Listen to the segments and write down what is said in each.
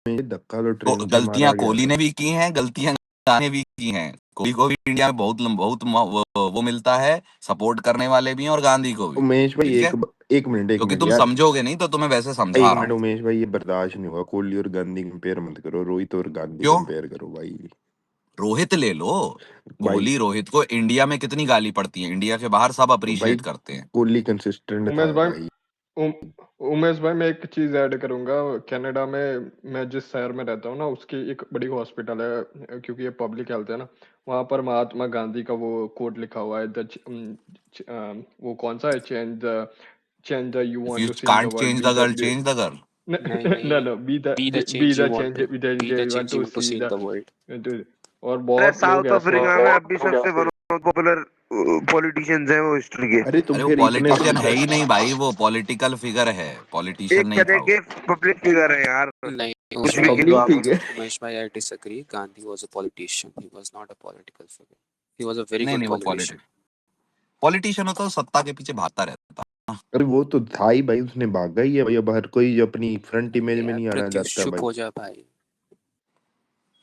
में धक्का तो तो ट्रेन से गलतियां मारा गया कोहली था। ने भी की हैं, गलतियां गांधी ने भी की हैं। कोहली को भी इंडिया में बहुत वो मिलता है, सपोर्ट करने वाले भी हैं और गांधी को भी। उमेश भाई ठीक है, एक क्योंकि मिनट तुम यार, समझोगे नहीं तो तुम्हें वैसे समझा एक रहा मिनट हूँ। उमेश भाई, ये बर्दाश्त नहीं होगा। कोहली और गांधी कंपेयर मत करो, रोहित और गांधी क्यों? कंपेयर करो भाई। रोहित ले लो। भाई कोहली रोहित को इंडिया में कितनी गाली पड़ती है, इंडिया के बाहर सब भाई अप्रिशिएट करते हैं। कोहली कंसिस्टेंट था उमेश भाई भाई। उम, उमेश भाई मैं एक चीज ऐड करूंगा। कनाडा में मैं जिस शहर में रहता हूँ ना, उसकी एक बड़ी हॉस्पिटल है, क्योंकि ये पब्लिक हेल्थ है ना। वहां पर महात्मा गांधी का वो कोट लिखा हुआ है, वो कौन सा है, change the you if want you to see in the can't world, change be the the girl, change the girl. नहीं no नहीं, no be the be change the you want change to, be the you want change you to want to see see in the the world. और अरे बहुत लोग south ऐसे Africa में अभी सबसे पॉपुलर पॉलिटिशियंस हैं वो हिस्ट्री के। अरे तुम अरे वो फिर इतने पॉलिटिशियन है ही नहीं भाई, वो पॉलिटिकल फिगर है, पॉलिटिशियन एक नहीं था तरह वो। के पब्लिक फिगर है यार, नहीं कुछ भी कह लो पब्लिक आप। फिगर। उमेश भाई, I disagree. Gandhi was a politician, he was not a political figure, he was a very नहीं गुड नहीं, वो पॉलिटिशियन। पॉलिटिशियन होता तो सत्ता के पीछे भागता रहता। अरे वो तो था ही भाई, उसने भागा ही है भाई। अब हर कोई अपनी फ्रंट इमेज में यार नहीं आना प्रत्युष चाहता चुप भाई। हो जा भाई।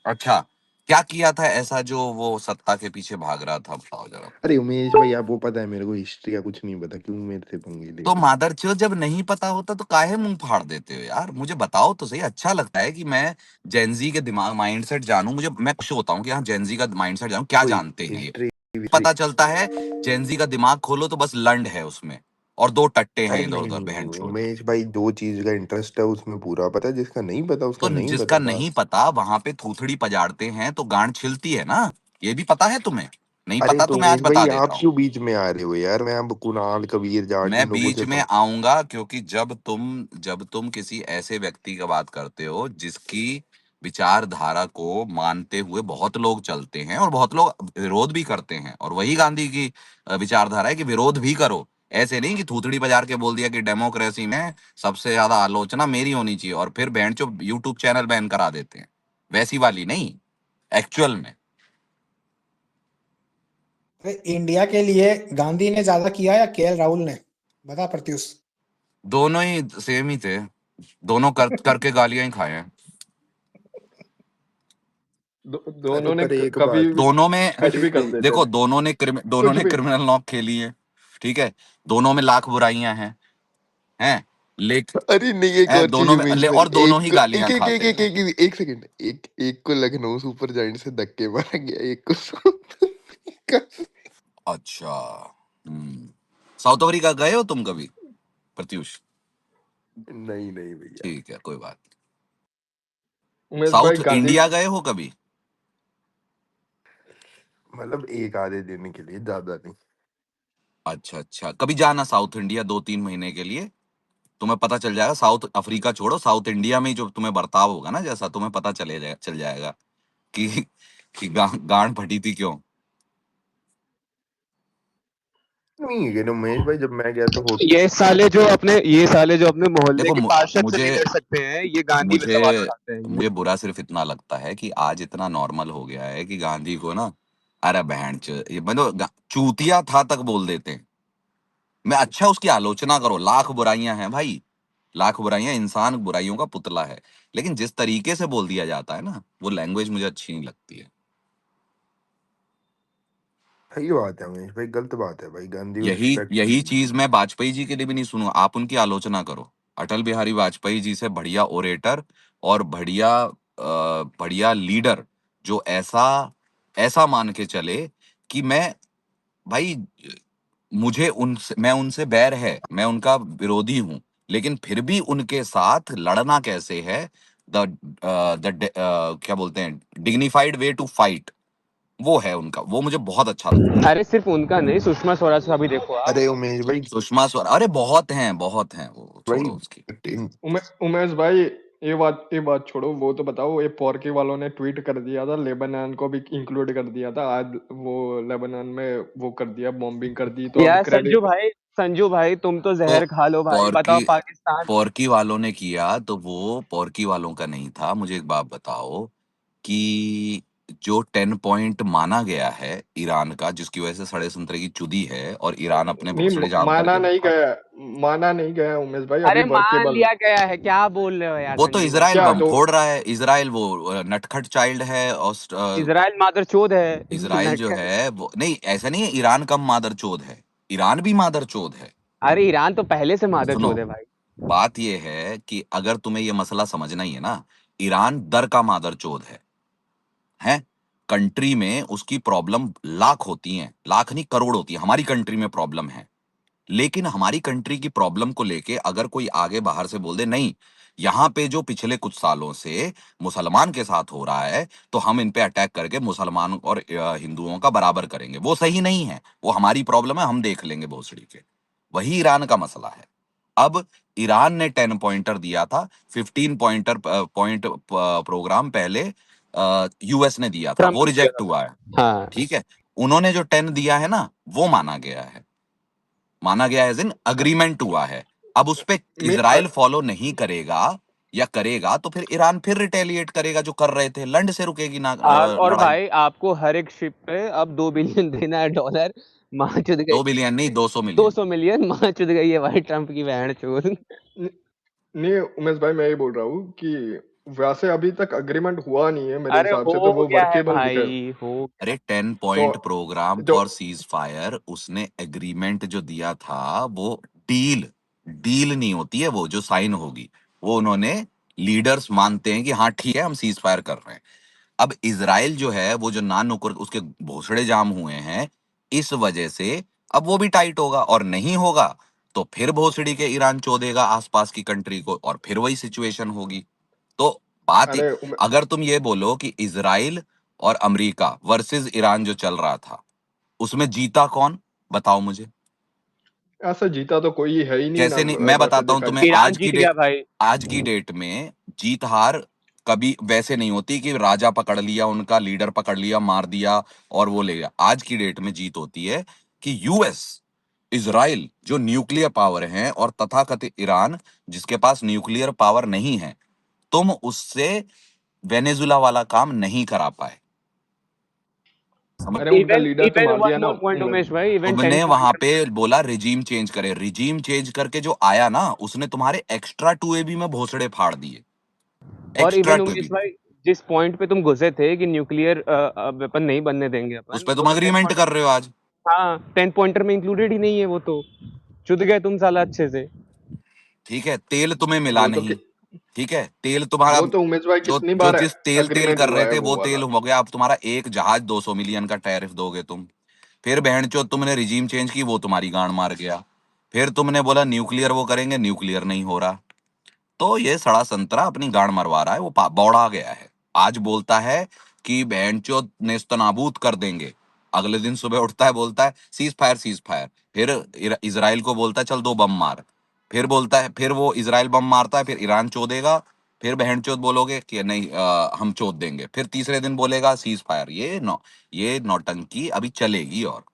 अच्छा, क्या किया था ऐसा जो वो सत्ता के पीछे भाग रहा था, बताओ जरा। अरे उमेश भाई, आप वो पता है मेरे को, हिस्ट्री का कुछ नहीं पता, क्यों मेरे से पंगे ले तो रहे हो? मादरचोद, जब नहीं पता होता तो काहे मुंह फाड़ देते हो यार? मुझे बताओ तो सही। अच्छा लगता है कि मैं जेनजी के दिमाग माइंडसेट जानूं, मुझे मैं खुश होता हूँ कि हाँ जेनजी का माइंडसेट जानूं, क्या तो जानते हैं ये। हिस्ट्री पता चलता है जेनजी का दिमाग खोलो तो बस लंड है उसमें, और दो टट्टे हैं अरे इधर नहीं उधर नहीं नहीं बहनचोद। उमेश भाई, जो चीज का इंटरेस्ट है उसमें पूरा पता है, जिसका नहीं पता उसका तो नहीं जिसका पता नहीं बस। पता वहां पे थूथड़ी पजाड़ते हैं तो गांड छिलती है ना, ये भी पता है तुम्हें? नहीं अरे पता तो तो मैं आज उमेश बता भाई, देता आप हूँ। क्यों बीच में आ रहे हो यार? मैं अब कुणाल, कबीर, जाट मैं इन लोगों बीच से में आऊंगा क्योंकि जब तुम किसी ऐसे व्यक्ति की बात करते हो जिसकी विचारधारा को मानते हुए बहुत लोग चलते हैं और बहुत लोग विरोध भी करते हैं, और वही गांधी की विचारधारा है कि विरोध भी करो। ऐसे नहीं कि थूथड़ी बजार के बोल दिया कि डेमोक्रेसी में सबसे ज्यादा आलोचना मेरी होनी चाहिए और फिर बैंड चो यूट्यूब चैनल बैन करा देते हैं, वैसी वाली नहीं, एक्चुअल में। अरे इंडिया के लिए गांधी ने ज्यादा किया या केएल राहुल ने? बता प्रत्युष। दोनों ही सेम ही थे, दोनों करके गालियां ही खाए हैं। दोनों ने पर एक कभी बात, दोनों में कुछ भी कर देते देखो, थे, दोनों ने कुछ भी। क्रिमिनल नॉक खेली है, ठीक है। दोनों में लाख बुराइयां हैं अरे नहीं, एक और चीज दोनों में उमेश भाई, और दोनों एक ही को गालियां खाते हैं। एक सेकंड, एक को लखनऊ सुपर जायंट से धक्के मारा गया, एक को अच्छा, साउथ अफ्रीका गए हो तुम कभी, प्रत्युष? नहीं नहीं भैया, ठीक है, कोई बात नहीं। उमेश भाई साउथ गांधी, इंडिया गए हो कभी? मतलब एक आधे दिन के लिए, ज्यादा नहीं। अच्छा अच्छा, कभी जाना साउथ इंडिया 2-3 महीने के लिए, तुम्हें पता चल जाएगा। साउथ अफ्रीका छोड़ो, साउथ इंडिया में ही जो तुम्हें बर्ताव होगा ना जैसा, तुम्हें पता चल जाएगा कि गांड फटी थी क्यों। नहीं है उमेश भाई, जब मैं गया तो ये साले जो अपने मोहल्ले देखो के पार्षद से मुझे नहीं लड़ सकते हैं, ये गांधी पे मुझे सवाल उठाते हैं। मुझे बुरा सिर्फ इतना लगता है कि आज इतना नॉर्मल हो गया है कि गांधी को ना, अरे बहन ये मतलब चूतिया था तक बोल देते हैं। मैं अच्छा उसकी आलोचना करो, लाख बुराइयां हैं भाई, लाख बुराइयां, इंसान बुराइयों का पुतला है, लेकिन जिस तरीके से बोल दिया जाता है ना, वो लैंग्वेज मुझे अच्छी नहीं लगती है। सही बात है उमेश भाई, गलत बात है भाई, गांधी को यही रिस्पेक्ट यही कीजिए। चीज मैं वाजपेयी जी के लिए भी नहीं सुनूंगा। आप उनकी आलोचना करो, अटल बिहारी वाजपेयी जी से बढ़िया ओरेटर और बढ़िया लीडर, जो ऐसा ऐसा मान के चले कि भाई मैं उनसे बैर है, मैं उनका विरोधी हूं, लेकिन फिर भी उनके साथ लड़ना कैसे है, क्या बोलते हैं, डिग्निफाइड वे टू फाइट, वो है उनका, वो मुझे बहुत अच्छा लगता है। अरे सिर्फ उनका नहीं, सुषमा स्वराज का भी देखो आप। अरे उमेश भाई, सुषमा स्वराज, अरे बहुत हैं, वो भाई छोड़ो उसकी। उमेश भाई, ये बात छोड़ो, वो तो बताओ, ये पोर्की वालों ने ट्वीट कर दिया था, लेबनान को भी इंक्लूड कर दिया था, आज वो लेबनान में वो कर दिया, बॉम्बिंग कर दी, तो अब यार क्रेडिट। संजू भाई तुम तो तो जहर खा लो भाई, पोर्की बताओ पाकिस्तान। पोर्की वालों ने किया तो वो पोर्की वालों का नहीं था। मुझे एक बात बताओ कि जो 10 पॉइंट माना गया है ईरान का, जिसकी वजह से षड्यंत्र की चुदी है और ईरान अपने नहीं भोसड़े जाम माना करके नहीं बैठा है। गया, माना नहीं गया उमेश भाई, अरे अभी मान वर्केबल लिया गया है, क्या बोल रहे हो यार वो तो संजीव भाई? इजराइल क्या बम तो फोड़ रहा है। इजराइल वो नटखट चाइल्ड है। इजराइल मादरचोद है। इजराइल जो नटखट। है वो नहीं, ऐसा नहीं है ईरान कम मादरचोद है, ईरान भी मादरचोद है। अरे ईरान तो पहले से सुनो, मादरचोद है भाई। बात ये है कि अगर तुम्हें ये मसला समझना ही है ना, ईरान दर का मादरचोद है। कंट्री में उसकी प्रॉब्लम लाख होती हैं, लाख नहीं करोड़ होती है। हमारी कंट्री में प्रॉब्लम है, लेकिन हमारी कंट्री की प्रॉब्लम को लेके अगर कोई आगे बाहर से बोल दे नहीं, यहाँ पे जो पिछले कुछ सालों से मुसलमान के साथ हो रहा है, तो हम इन पे अटैक करके मुसलमानों और हिंदुओं का बराबर करेंगे, वो सही नहीं है, वो हमारी प्रॉब्लम है, हम देख लेंगे भोसड़ी के। वही ईरान का मसला है। अब ईरान ने 10 पॉइंटर दिया था, 15 पॉइंट प्रोग्राम पहले यूएस ने दिया था, ट्रम्प वो ने दिया रिजेक्ट था। हुआ है। हाँ। ठीक है, उन्होंने जो 10 दिया है ना, वो माना गया है, माना गया एज इन अग्रीमेंट हुआ है। अब उस पे मैं इजराइल फॉलो नहीं करेगा या करेगा तो फिर ईरान फिर रिटेलिएट करेगा, जो कर रहे थे। लंड से रुकेगी ना और लड़ाई। भाई आपको हर एक शिप पे अब 2 बिलियन देना है डॉलर। माँ चुद 2 गई। बिलियन नहीं, 200 मिलियन। 200 मिलियन माँ चुद गई है भाई ट्रम्प की बहन चोद। नहीं उमेश भाई, मैं ये बोल रहा हूँ कि वैसे अभी तक अग्रीमेंट हुआ नहीं है मेरे अरे हिसाब से, तो हो वो गया है वर्केबल दिखे। भाई, हो। अरे 10 तो पॉइंट प्रोग्राम जो फॉर सीज फायर, उसने एग्रीमेंट जो दिया था वो डील, डील नहीं होती है वो जो साइन होगी, वो उन्होंने लीडर्स मानते हैं कि हाँ ठीक है हम सीज फायर कर रहे हैं। अब इजराइल जो है वो जो नान नुकुर उसके भोसड़े जाम हुए हैं, इस वजह से अब वो भी टाइट होगा, और नहीं होगा तो फिर भोसड़ी के ईरान चोदेगा आसपास की कंट्री को, और फिर वही सिचुएशन होगी। तो बात अरे अगर तुम ये बोलो कि इजराइल और अमेरिका वर्सेस ईरान जो चल रहा था, उसमें जीता कौन, बताओ मुझे। ऐसा जीता तो कोई है ही नहीं ना, कैसे नहीं, मैं वैसे बताता हूं देखा तुम्हें। जाए। ईरान जीत गया भाई। आज की डेट में जीत हार कभी वैसे नहीं होती कि राजा पकड़ लिया, उनका लीडर पकड़ लिया, मार दिया और वो ले गया। आज की डेट में जीत होती है कि यूएस, इजराइल जो न्यूक्लियर पावर है, और तथाकथित ईरान जिसके पास न्यूक्लियर पावर नहीं है, तुम उससे वेनेजुला वाला काम नहीं करा पाए। समझ? अरे उनका इवन लीडर तो इवन मार वन दिया ना मोर पॉइंट उमेश भाई, इवन 10 तुमने वहां पॉइंटर पे में। बोला रिजीम चेंज करे, रिजीम चेंज करके जो आया ना, उसने तुम्हारे एक्स्ट्रा 2AB में भोसड़े फाड़ दिए, और एक्स्ट्रा इवन उमेश 2AB। भाई, जिस पॉइंट पे तुम घुसे थे कि न्यूक्लियर वेपन नहीं बनने देंगे उस अपन, पे वो तुम तो 10 अग्रीमेंट पॉइंटर। कर रहे हो आज। हाँ, 10 पॉइंटर में इंक्लूडेड ही नहीं है वो तो। चुद गए तुम साला अच्छे से। ठीक है, तेल तुम्हें मिला वो तो नहीं। ठीक है, तेल तुम्हारा वो तो उमेश भाई जो कितनी जो बार जिस तेल तेल एग्रीमेंट कर हुआ रहे है थे वो वो तेल वाला। हो गया। अब तुम्हारा एक जहाज 200 मिलियन का टैरिफ दोगे तुम। फिर बहन चो तुमने रिजीम चेंज की, वो तुम्हारी गांड मार गया। फिर तुमने बोला न्यूक्लियर वो करेंगे, न्यूक्लियर नहीं हो रहा। तो ये सड़ा संतरा अपनी गांड मरवा रहा है, वो बौड़ा गया है। आज बोलता है कि बहनचो नेस्तनाबूद कर देंगे, अगले दिन सुबह उठता है बोलता है सीज फायर सीज फायर। फिर इजराइल को बोलता है चल 2 बम मार। फिर बोलता है, फिर वो इजराइल बम मारता है, फिर ईरान चोदेगा। फिर बहनचोद बोलोगे कि नहीं हम चोद देंगे, फिर तीसरे दिन बोलेगा सीज फायर। ये नौटंकी अभी चलेगी। और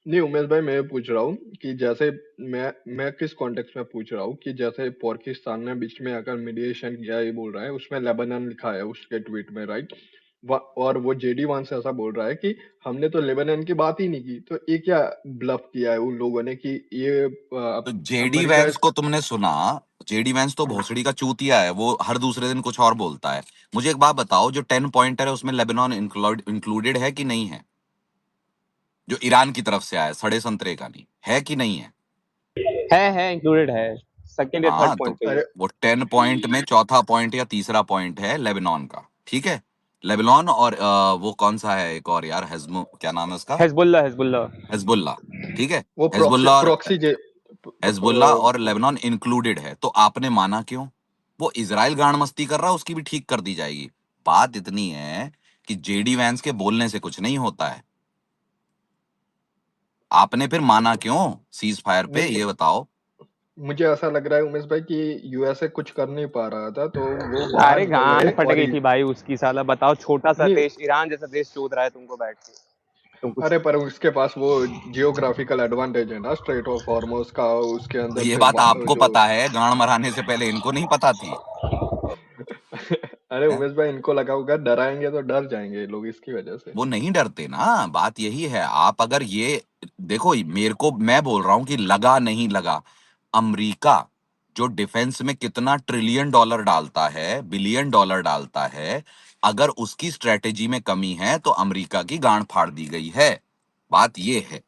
नहीं उमेश भाई, मैं ये पूछ रहा हूँ कि जैसे मैं किस कॉन्टेक्स्ट में पूछ रहा हूँ कि जैसे पाकिस्तान ने बीच में आकर मीडिएशन किया, ये बोल रहा है, उसमें लेबनान लिखा है उसके ट्वीट में, राइट? और वो जेडी वान से ऐसा बोल रहा है कि हमने तो लेबनान की बात ही नहीं की। तो ये क्या ब्लफ किया है उन लोगों ने कि ये तो जेडी अमेरिका वैंस इस को तुमने सुना? जेडी वैंस तो भोसड़ी का चूतिया है, वो हर दूसरे दिन कुछ और बोलता है। मुझे एक बात बताओ, जो 10 पॉइंटर है उसमें लेबनान इंक्लूडेड है कि नहीं है? जो ईरान की तरफ से आया, सड़े संतरे का नहीं है कि नहीं है? है इंक्लूडेड है। सेकंड या थर्ड हाँ, तो पॉइंट पे ही है। अरे वो 10 पॉइंट में चौथा पॉइंट या तीसरा पॉइंट है लेबनान का। ठीक है, लेबनान और वो कौन सा है एक और यार, हेजमो क्या नाम है उसका, हेजबुल्ला हेजबुल्ला। हेजबुल्ला। ठीक है, वो प्रॉक्सी हेजबुल्ला और प्रॉक्सी जे हेजबुल्ला और लेबनान इंक्लूडेड है, तो आपने माना क्यों? वो इजराइल गांड मस्ती कर रहा है, उसकी भी ठीक कर दी जाएगी। बात इतनी है कि जेडी वैंस के बोलने से कुछ नहीं होता है। आपने फिर माना क्यों सीज फायर पे, नहीं, ये बताओ। मुझे ऐसा लग रहा है उमेश भाई कि यूएसए कुछ कर नहीं पा रहा था, तो वो अरे बाहर गांड गए फट और गई थी भाई उसकी, साला बताओ, छोटा सा नहीं। देश ईरान जैसा देश चोद रहा है तुमको बैठ के। तुम कुछ। अरे पर उसके पास वो जियोग्राफिकल एडवांटेज है ना, स्ट्रेट ऑफ हॉर्मुज का, उसके तो अंदर ये से बात आपको जो पता है, गांड मराने से पहले इनको नहीं पता थी? अरे हैं? उमेश भाई, इनको लगा होगा डराएंगे तो डर जाएंगे ये लोग इसकी वजह से। वो नहीं डरते ना, बात यही है। आप अगर ये देखो, मेरे को, मैं बोल रहा हूं कि लगा नहीं लगा, अमेरिका जो डिफेंस में कितना ट्रिलियन डॉलर डालता है, बिलियन डॉलर डालता है, अगर उसकी स्ट्रेटेजी में कमी है तो अमेरिका की गांड फाड़ दी गई है। बात ये है,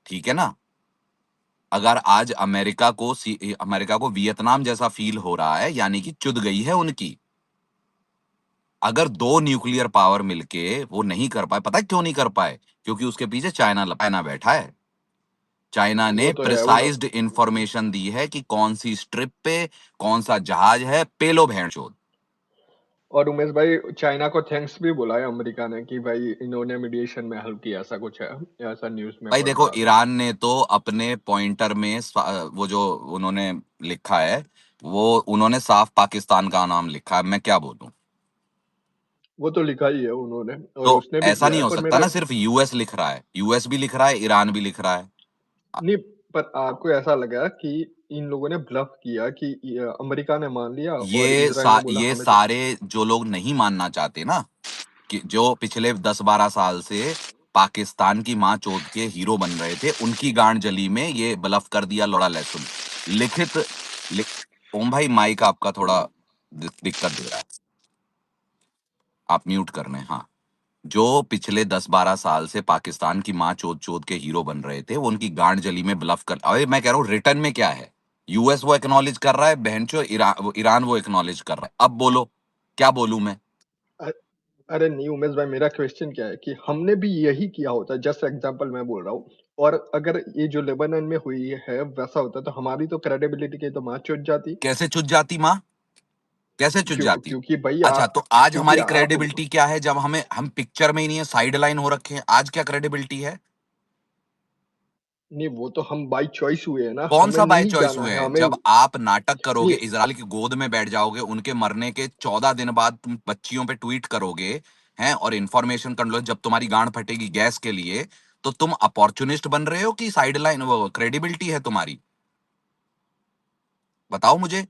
ठीक है ना? अगर आज अमेरिका को वियतनाम जैसा फील हो रहा है, यानी कि चुद गई है उनकी। अगर दो न्यूक्लियर पावर मिलके वो नहीं कर पाए, पता है क्यों नहीं कर पाए? क्योंकि उसके पीछे चाइना बैठा है। चाइना ने वो तो है प्रिसाइज्ड इंफॉर्मेशन दी है कि कौन सी स्ट्रिप पे कौन सा जहाज है, पेलो भेड़चोद। और उमेश भाई, चाइना को थैंक्स भी बोला है अमेरिका ने कि भाई इन्होंने मीडिएशन में हेल्प किया, ऐसा कुछ है, ऐसा न्यूज में भाई पढ़ देखो, रहा था। ईरान ने तो अपने पॉइंटर में वो जो उन्होंने लिखा है, वो उन्होंने साफ पाकिस्तान का नाम लिखा है। मैं क्या बोलूं? वो तो लिखा ही है उन्होंने, और तो उसने भी ऐसा किया नहीं है, हो पर सकता मेरा ना, सिर्फ यूएस लिख रहा है। यूएस भी लिख रहा है, ईरान भी लिख रहा है। नहीं। पर आपको ऐसा लगा कि इन लोगों ने ब्लफ किया कि अमेरिका ने मान लिया और इसराइल ने बोला ये हमें तो। सारे जो लोग नहीं मानना चाहते ना, कि जो पिछले 10-12 साल से पाकिस्तान की माँ चोद के हीरो बन रहे थे, उनकी गांड जली में ये ब्लफ कर दिया लोड़ा लहसुन। लिखित लिख ओम भाई, माइक आपका थोड़ा दिक्कत दे रहा है, आप म्यूट कर लें। हाँ, जो पिछले 10-12 साल से पाकिस्तान की माँ चोद चोद के हीरो बन रहे थे, वो उनकी गांड जली में ब्लफ कर। अरे मैं कह रहा हूँ, रिटर्न में क्या है? यूएस वो एक्नॉलेज कर रहा है, बहनचो ईरान वो एक्नॉलेज कर रहा है। अब बोलो, क्या बोलूं मैं? अ- अरे नहीं उमेश भाई, मेरा क्वेश्चन क्या है कि हमने भी यही किया होता, जस्ट एग्जांपल मैं बोल रहा हूँ। और अगर ये जो लेबनान में हुई है वैसा होता तो हमारी तो क्रेडिबिलिटी की तो माँ चुट जाती। कैसे चुज जाती माँ? कैसे चुज जाती? क्योंकि भाई अच्छा, आप तो आज क्योंकि हमारी आप क्रेडिबिलिटी क्या है? जब हम पिक्चर में ही नहीं है, साइड लाइन हो रखे हैं, आज क्या क्रेडिबिलिटी है? नहीं, वो तो हम बाई चॉइस हुए हैं ना, कौन हमें सा बाय नहीं चॉइस जाना हुए है, हैं? हमें जब आप नाटक करोगे, नहीं। इजराइल की गोद में बैठ जाओगे, उनके मरने के 14 दिन बाद तुम बच्चियों पे ट्वीट करोगे, हैं, और इंफॉर्मेशन कर लो, जब तुम्हारी गांड फटेगी गैस के लिए, तो तुम अपॉर्चुनिस्ट बन रहे हो कि साइड लाइन, वो क्रेडिबिलिटी है तुम्हारी? बताओ मुझे।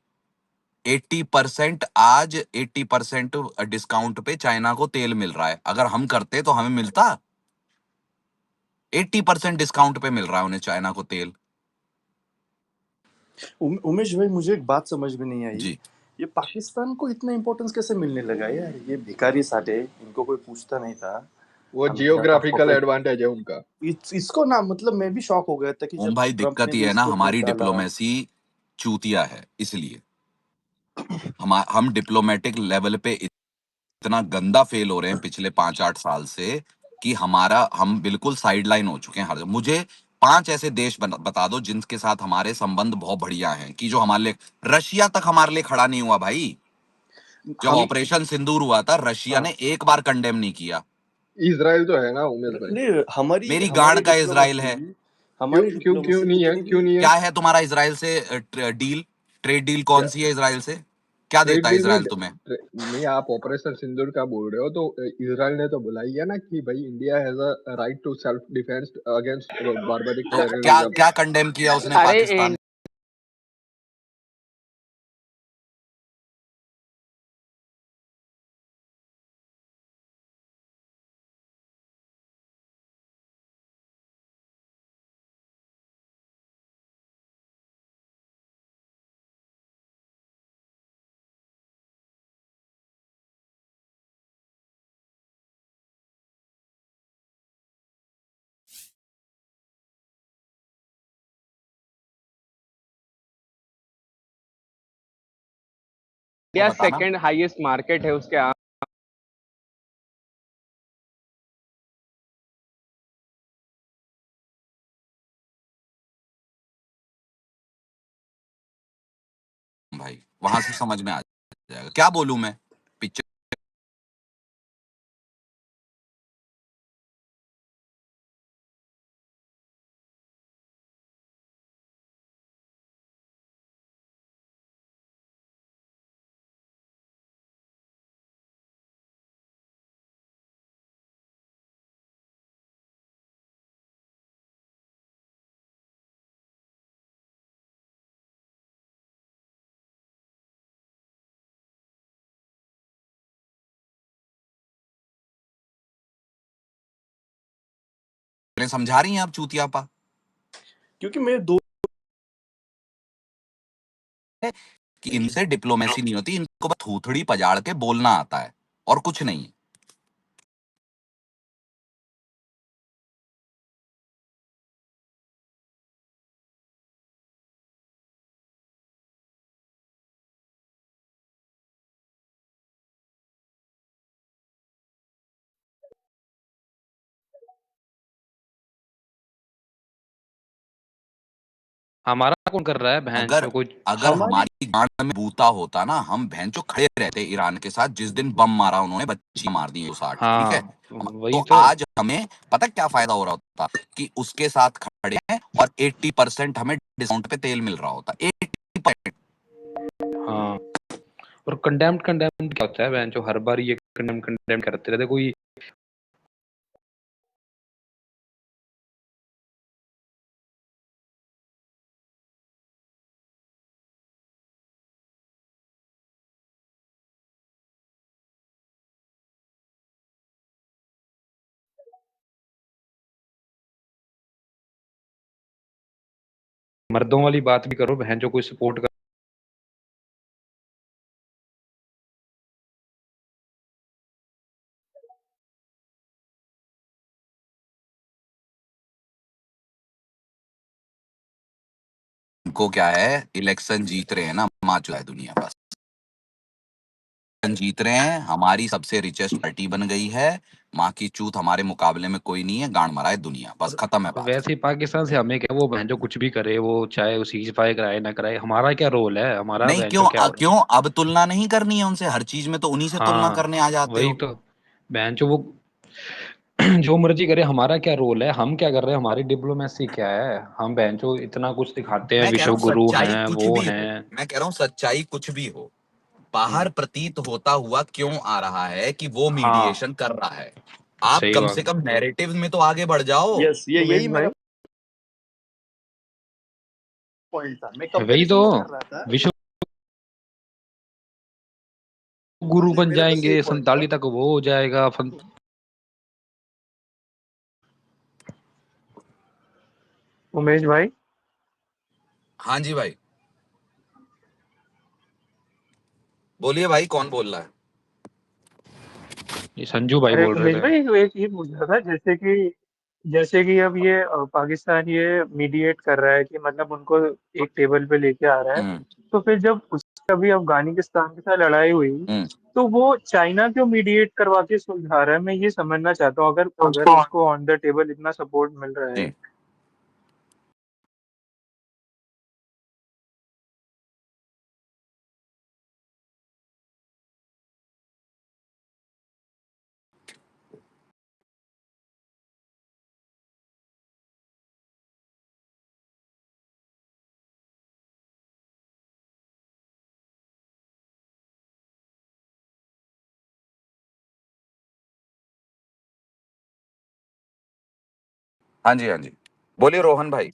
80%, आज 80% डिस्काउंट पे चाइना को तेल मिल रहा है। अगर हम करते तो हमें मिलता? 80% डिस्काउंट पे मिल रहा है उन्हें, चाइना को तेल। उमेश भाई, मुझे एक बात समझ में नहीं आई। जी। ये पाकिस्तान को इतना इम्पोर्टेंस कैसे मिलने लगा यार? ये भिखारी साले, इनको कोई पूछता नहीं था। वो अमेरिका का जियोग्राफिकल पपेट, एडवांटेज है उनका। इसको ना, मतलब मैं भी शॉक हो गया था कि ओम जब भाई, ट्रम्प दिक्कत ने ये भी है ना, इसको वोट हमारी डाला। डिप्लोमेसी चूतिया है, इसलिए हम डिप्लोमेटिक लेवल पे इतना गंदा फेल हो रहे हैं पिछले 5-8 साल से, कि हम बिल्कुल साइडलाइन हो चुके हैं हर जगह। मुझे 5 ऐसे देश बता दो जिनके साथ हमारे संबंध बहुत बढ़िया हैं, कि जो हमारे लिए, रशिया तक हमारे लिए खड़ा नहीं हुआ भाई। जब हम, ऑपरेशन सिंदूर हुआ था, रशिया हाँ, ने एक बार कंडेम नहीं किया। इसराइल तो है ना उमेश भाई। नहीं, हमारी मेरी गांड हमारी का इसराइल है। डिप्लोमेसी, क्यों हमारी क्यों क्यों डिप्लोमेसी नहीं है, कितनी क्यों भी। नहीं है? क्या है तुम्हारा इसराइल से डील? ट्रेड डील कौन क्या सी है इसराइल से? क्या ट्रेड देता है डील नहीं? इसराइल तुम्हें? नहीं, आप ऑपरेशन सिंदूर का बोल रहे हो तो इसराइल ने तो बुला ही है ना कि भाई India has a right to self defence against barbaric तो क्या टेररिज्म। क्या कंडेम किया उसने अरे पाकिस्तान? इंडिया बताना। सेकंड हाईएस्ट मार्केट है उसके भाई वहां से समझ में आ जाएगा, क्या बोलूं मैं? पिक्चर ने समझा रही हैं आप चूतियापा क्योंकि मैं दो कि इनसे डिप्लोमेसी नहीं होती, इनको बस थूथड़ी पजाड़ के बोलना आता है और कुछ नहीं। हमारा कौन कर रहा है बहन अगर जो कोई अगर हमारी हमारी गांड में बूता होता ना, हम बहनचो खड़े रहते ईरान के साथ जिस दिन बम मारा उन्होंने, बच्ची मार दी 160, ठीक है। हाँ वही तो तो आज हमें पता क्या फायदा हो रहा होता कि उसके साथ खड़े हैं और 80% हमें डिस्काउंट पे तेल मिल रहा होता, 80%। हाँ। और कंडेम्ड कंडेम्ड क्या होता है बहन जो हर बार ये कंडेम्ड करते रहते कोई मर्दों वाली बात भी करो बहन जो कोई सपोर्ट कर इनको क्या है, इलेक्शन जीत रहे हैं ना, माँ चुरा है दुनिया बस। इलेक्शन जीत रहे हैं, हमारी सबसे रिचेस्ट पार्टी बन गई है, माँ की चूत हमारे मुकाबले में कोई नहीं है, गांड मरा है दुनिया बस, खत्म है और बात। वैसे ही पाकिस्तान से हमें क्या वो बहन जो कुछ भी करे वो चाहे वो सीज फायर कराए ना कराए हमारा क्या रोल है हमारा नहीं बहन जो क्यों क्या हो रहा क्यों अब तुलना नहीं करनी है उनसे, हर चीज में तो उन्हीं से है तुलना हाँ करने आ जाते वही हो। तो बहन जो वो जो मर्जी करे हमारा क्या रोल है हम क्या कर रहे हैं हमारी डिप्लोमेसी क्या है हम बहन जो इतना कुछ दिखाते हैं मैं कह रहा विश्व हूँ गुरु सच्चाई हैं कुछ वो भी हो, हैं मैं कह रहा हूँ सच्चाई कुछ भी हो, बाहर प्रतीत होता हुआ क्यों आ रहा है कि वो हाँ मीडिएशन कर रहा है। आप सही कम बात से कम नैरेटिव में तो आगे बढ़ जाओ। यस ये उमेश यही भाई मेरा पॉइंट था मैं वही तो कंपैरिजन कर रहा था विश्व हाँ गुरु नहीं बन मेरा बस ये जाएंगे पॉइंट था 47 तक वो हो जाएगा उमेश भाई हाँ जी भाई, बोलिए भाई, कौन बोल रहा है? ये संजू भाई अरे बोल रहे उमेश थे भाई एक ये पूछ रहा था जैसे कि अब ये पाकिस्तान ये मीडिएट कर रहा है कि मतलब उनको एक टेबल पे लेके आ रहा है हम्म तो फिर जब उसका भी अफगानिस्तान के साथ लड़ाई हुई हम्म तो वो चाइना क्यों मीडिएट करवा के सुलझा रहा है मैं ये समझना चाहता हूँ अगर अगर उसको ऑन द टेबल इतना सपोर्ट मिल रहा है जी हाँ जी, हाँ जी, बोलिए रोहन भाई।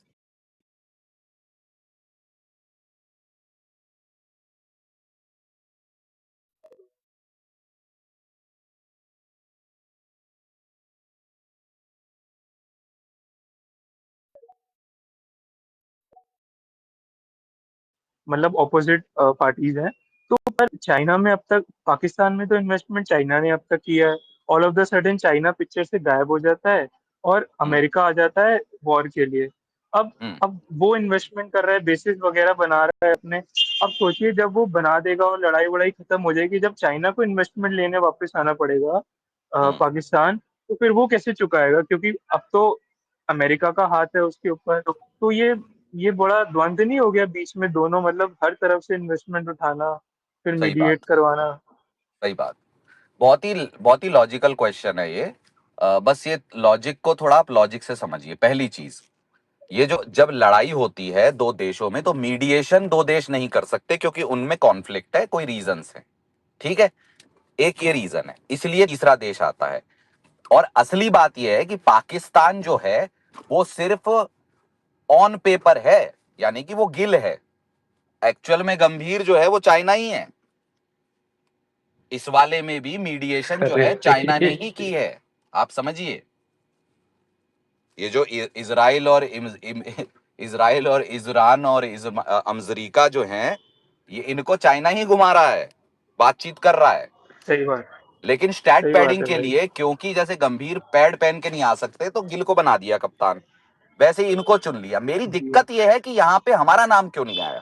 मतलब ऑपोजिट पार्टीज हैं तो पर चाइना में अब तक पाकिस्तान में तो इन्वेस्टमेंट चाइना ने अब तक किया है all of the sudden China picture से गायब हो जाता है और हम्म अमेरिका आ जाता है वॉर के लिए अब हम्म अब वो इन्वेस्टमेंट कर रहा है बेसिस वगैरह बना रहा है अपने अब सोचिए जब वो बना देगा और लड़ाई वड़ाई खत्म हो जाएगी जब चाइना को इन्वेस्टमेंट लेने वापस आना पड़ेगा हम्म पाकिस्तान तो फिर वो कैसे चुकाएगा क्योंकि अब तो अमेरिका का हाथ है उसके ऊपर तो ये बड़ा द्वंद्व नहीं हो गया बीच में दोनों मतलब हर तरफ से इन्वेस्टमेंट उठाना फिर सही बात, मीडिएट करवाना सही बात। बहुत ही लॉजिकल क्वेश्चन है ये। बस ये लॉजिक को थोड़ा आप लॉजिक से समझिए। पहली चीज, ये जो जब लड़ाई होती है दो देशों में तो मीडिएशन दो देश नहीं कर सकते क्योंकि उनमें कॉन्फ्लिक्ट है, कोई रीजंस है, ठीक है। एक ये रीजन है, इसलिए तीसरा देश आता है। और असली बात यह है कि पाकिस्तान जो है वो सिर्फ ऑन पेपर है, यानी कि वो गिल है। एक्चुअल में गंभीर जो है वो चाइना ही है। इस वाले में भी मीडिएशन जो अरे है चाइना ने ही की है, आप समझिए। ये जो इजराइल और इजराइल और इजरान और अमजरीका जो हैं, ये इनको चाइना ही घुमा रहा है, बातचीत कर रहा है। सही बात लेकिन स्टैट सही बात पैडिंग है के भाई। लिए, क्योंकि जैसे गंभीर पैड पहन के नहीं आ सकते तो गिल को बना दिया कप्तान, वैसे ही इनको चुन लिया। मेरी जी दिक्कत ये है कि यहाँ पे हमारा नाम क्यों नहीं आया,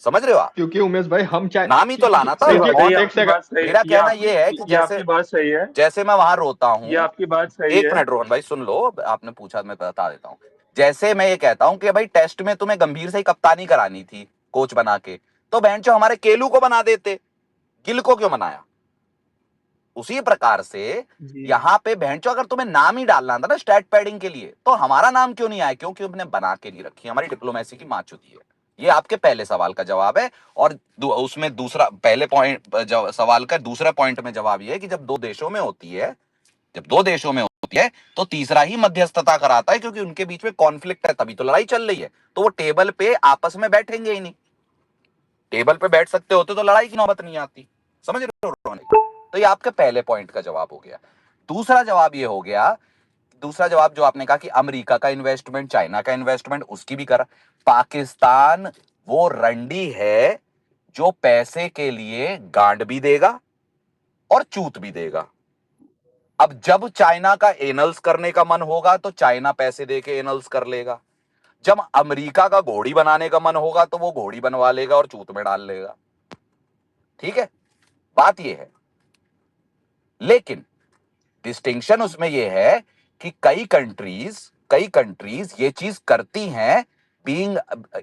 समझ रहे हो आप? क्योंकि उमेश भाई हम चाहे नाम ही तो लाना था। सही बात है, और ये एक आपकी सेकंड बात सही, मेरा कहना ये है कि ये आपकी बात सही है, जैसे मैं वहां रोता ये हूं, आपकी बात सही एक है। मिनट रोहन भाई सुन लो, आपने पूछा मैं बता देता हूं। जैसे मैं ये कहता हूं कि भाई टेस्ट में तुम्हें गंभीर से ही कप्तानी करानी थी कोच बना के, तो बेंचो हमारे केलू को बना देते, गिल को क्यों बनाया? उसी प्रकार से जी यहाँ पे बेंचो अगर तुम्हें नाम ही डालना था ना स्टैट पैडिंग के लिए, तो हमारा नाम क्यों नहीं आया? क्योंकि हमने बना के नहीं रखी, हमारी डिप्लोमेसी की मार चुकी है। ये आपके पहले सवाल का जवाब है। और उसमें दूसरा, पहले पॉइंट सवाल का दूसरा पॉइंट में जवाब ये है कि जब दो देशों में होती है, जब दो देशों में होती है तो तीसरा ही मध्यस्थता कराता है, क्योंकि उनके बीच में कॉन्फ्लिक्ट है, तभी तो लड़ाई चल रही है। तो वो टेबल पे आपस में बैठेंगे ही नहीं। टेबल पे बैठ सकते होते तो लड़ाई की नौबत नहीं आती, समझ रहे हो रोहन? तो ये आपके पहले पॉइंट का जवाब हो गया। दूसरा जवाब ये हो गया, दूसरा जवाब जो आपने कहा कि अमेरिका का इन्वेस्टमेंट, चाइना का इन्वेस्टमेंट, उसकी भी करा। पाकिस्तान वो रंडी है जो पैसे के लिए गांड भी देगा और चूत भी देगा। अब जब चाइना का एनल्स करने का मन होगा तो चाइना पैसे देके एनल्स कर लेगा, जब अमेरिका का घोड़ी बनाने का मन होगा तो वो घोड़ी बनवा लेगा और चूत में डाल लेगा। ठीक है, बात ये है। लेकिन डिस्टिंक्शन उसमें यह है कि कई कंट्रीज ये चीज करती हैं being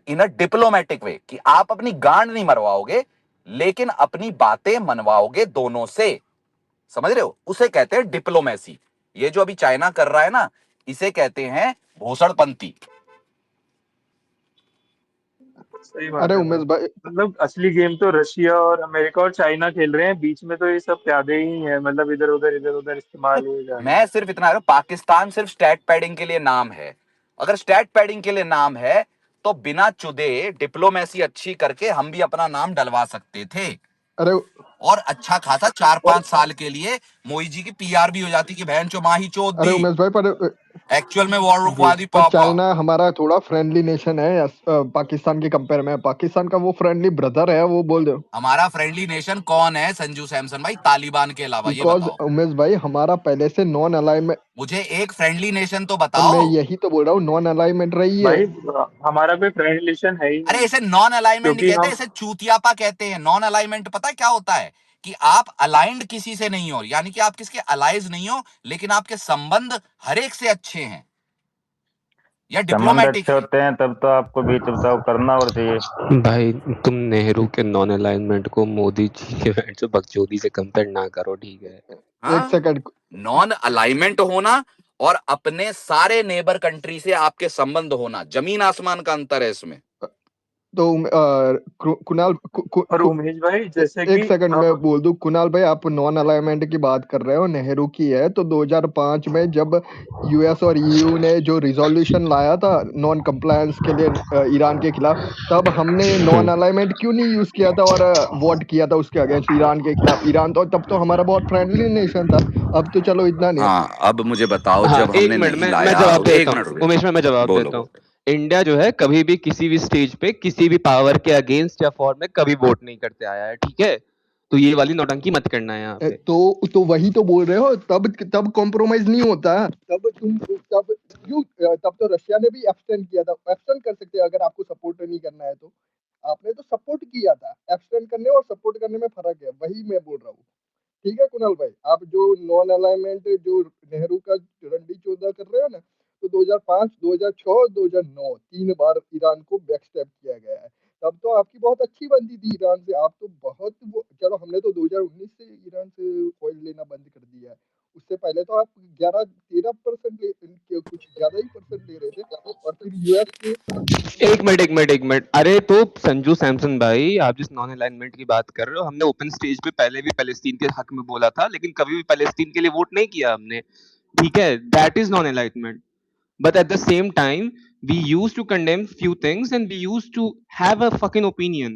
in a diplomatic way, कि आप अपनी गांड नहीं मरवाओगे लेकिन अपनी बातें मनवाओगे दोनों से, समझ रहे हो? उसे कहते हैं डिप्लोमेसी। ये जो अभी चाइना कर रहा है ना, इसे कहते हैं भूसड़पंती। सही बात अरे है उमेश भाई। भाई मतलब असली गेम तो रशिया और अमेरिका और चाइना खेल रहे हैं, बीच में तो ये सब प्यादे ही हैं, मतलब इधर उधर इस्तेमाल हुए जा रहे मैं हैं। सिर्फ इतना कह रहा हूं, पाकिस्तान सिर्फ स्टैट पैडिंग के लिए नाम है। अगर स्टैट पैडिंग के लिए नाम है तो बिना चुदे डिप्लोमेसी अच्छी करके हम भी अपना नाम डलवा सकते थे, अरे और अच्छा खासा 4-5 साल के लिए मोई जी की पीआर भी हो जाती कि बहन चो माही चोद अरे दी, उमेश भाई पर एक्चुअल में वॉर रुकवा दी पर पापा। चाइना हमारा थोड़ा फ्रेंडली नेशन है पाकिस्तान के कंपेयर में। पाकिस्तान का वो फ्रेंडली ब्रदर है, वो बोल दो। हमारा फ्रेंडली नेशन कौन है संजू सैमसन भाई, तालिबान के अलावा? ये बिकॉज बताओ उमेश भाई हमारा पहले से नॉन अलाइनमेंट, मुझे, एक फ्रेंडली नेशन तो मैं बताओ। यही तो बोल रहा हूँ, नॉन अलाइनमेंट रही है। भाई हमारा कोई फ्रेंड रिलेशन है ही अरे नहीं, इसे नॉन अलाइनमेंट नहीं क्योंकि कहते, हम इसे चूतियापा कहते हैं। नॉन अलाइनमेंट पता है क्या होता है? कि आप अलाइंड किसी से नहीं हो, यानी कि आप किसके अलाइज नहीं हो, लेकिन आपके संबंध हर एक से अच्छे हैं या संबंध डिप्लोमेटिक अच्छे हैं। होते हैं तब तो आपको बीच बचाव करना और चाहिए। भाई तुम नेहरू के नॉन अलाइनमेंट को मोदी जी के जो बकचोदी से कंपेयर ना करो, ठीक है? एक हाँ, सेकंड, नॉन अलाइनमेंट होना और अपने सारे नेबर कंट्री से आपके संबंध होना, जमीन आसमान का अंतर है इसमें। तो कुणाल और उमेश भाई जैसे एक कि सेकंड में बोल दूं, कुणाल भाई आप नॉन अलाइनमेंट की बात कर रहे हो, नेहरू की है। तो 2005 में जब यूएस और ईयू ने जो रिजोल्यूशन लाया था नॉन कंप्लायंस के लिए ईरान के खिलाफ, तब हमने नॉन अलाइनमेंट क्यों नहीं यूज किया था और वोट किया था उसके अगेंस्ट ईरान के खिलाफ? ईरान तो तब तो हमारा बहुत फ्रेंडली नेशन था, अब तो चलो इतना नहीं। हाँ, अब मुझे बताओ हाँ, जब एक हमने मिनट नहीं मैं लाया, जवाब एक देता मिनट हूँ रुक उमेश में, मैं जवाब बोलो देता हूँ। बोलो। इंडिया जो है कभी भी किसी भी स्टेज पे किसी भी पावर के अगेंस्ट या फॉर में कभी वोट नहीं करते आया है, ठीक है? तो ये वाली नौटंकी मत करना है यहाँ पे। तो वही तो बोल रहे हो, तब कॉम्प्रोमाइज नहीं होता। तब तब तो रशिया ने भी एब्सटेंड किया था। एब्सटेंड कर सकते हैं अगर आपको सपोर्ट नहीं करना है तो। आपने तो सपोर्ट किया था। एब्सटेंड करने और सपोर्ट करने में फर्क है, वही मैं बोल रहा हूँ। ठीक है कुणाल भाई, आप जो नॉन अलाइनमेंट जो नेहरू का रंडी चौदह कर रहे हो ना, तो 2005, 2006, 2009 3 बार ईरान को बैकस्टेप किया गया है। तब तो आपकी बहुत अच्छी बनती थी ईरान से। आप तो बहुत चलो, हमने तो 2019 से ईरान से ऑयल लेना बंद कर दिया है। उससे पहले तो आप 11-13% कुछ ज्यादा ही परसेंट ले रहे थे। और फिर यूएस के एक मिनट, अरे तो संजू सैमसन भाई, आप जिस नॉन अलाइनमेंट की बात कर रहे हो, हमने ओपन स्टेज पे पहले भी पैलेस्टीन के हक में बोला था, लेकिन कभी भी पैलेस्टीन के लिए वोट नहीं किया हमने, ठीक है? That is non alignment. But at the same time, we used to condemn few things and we used to have a fucking opinion.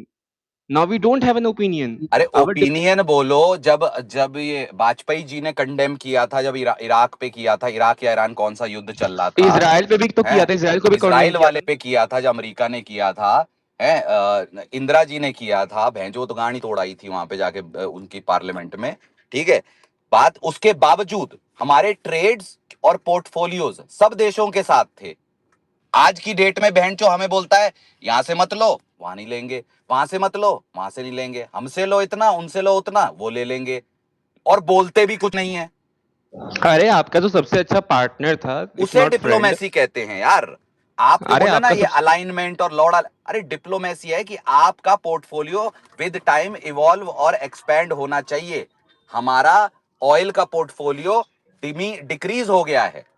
Now we don't have an opinion. अरे Our opinion बोलो, जब जब ये वाजपेयी जी ने condemn किया था, जब Iraq पे किया था, इराक या ईरान कौन सा युद्ध चल रहा था, इजराइल पे भी तो किया हैं? था, इजराइल को भी condemn इजराइल किया वाले पे किया था, जो अमेरिका ने किया था, है इंदिरा जी ने किया था, भैंजो तो गाड़ी तोड़ाई थी वहां पे जाके उनकी पार्लियामेंट में, ठीक है। बात उसके बावजूद हमारे ट्रेड्स और पोर्टफोलियोज सब देशों के साथ थे। आज की डेट में बहनचो हमें बोलता है यहां से मत लो, वहां नहीं लेंगे, वहां से मत लो, वहां से नहीं लेंगे, हमसे लो इतना, उनसे लो उतना, वो ले लेंगे, और बोलते भी कुछ नहीं है। अरे आपका तो सबसे अच्छा पार्टनर था, if उसे not friend. डिप्लोमेसी कहते हैं यार। आप जो अरे बोले ना आपका ये सब अलाइनमेंट और लॉर्ड, अरे डिप्लोमेसी है कि आपका पोर्टफोलियो विद टाइम इवॉल्व और एक्सपैंड होना चाहिए। हमारा ऑयल का पोर्टफोलियो डिक्रीज हो गया है।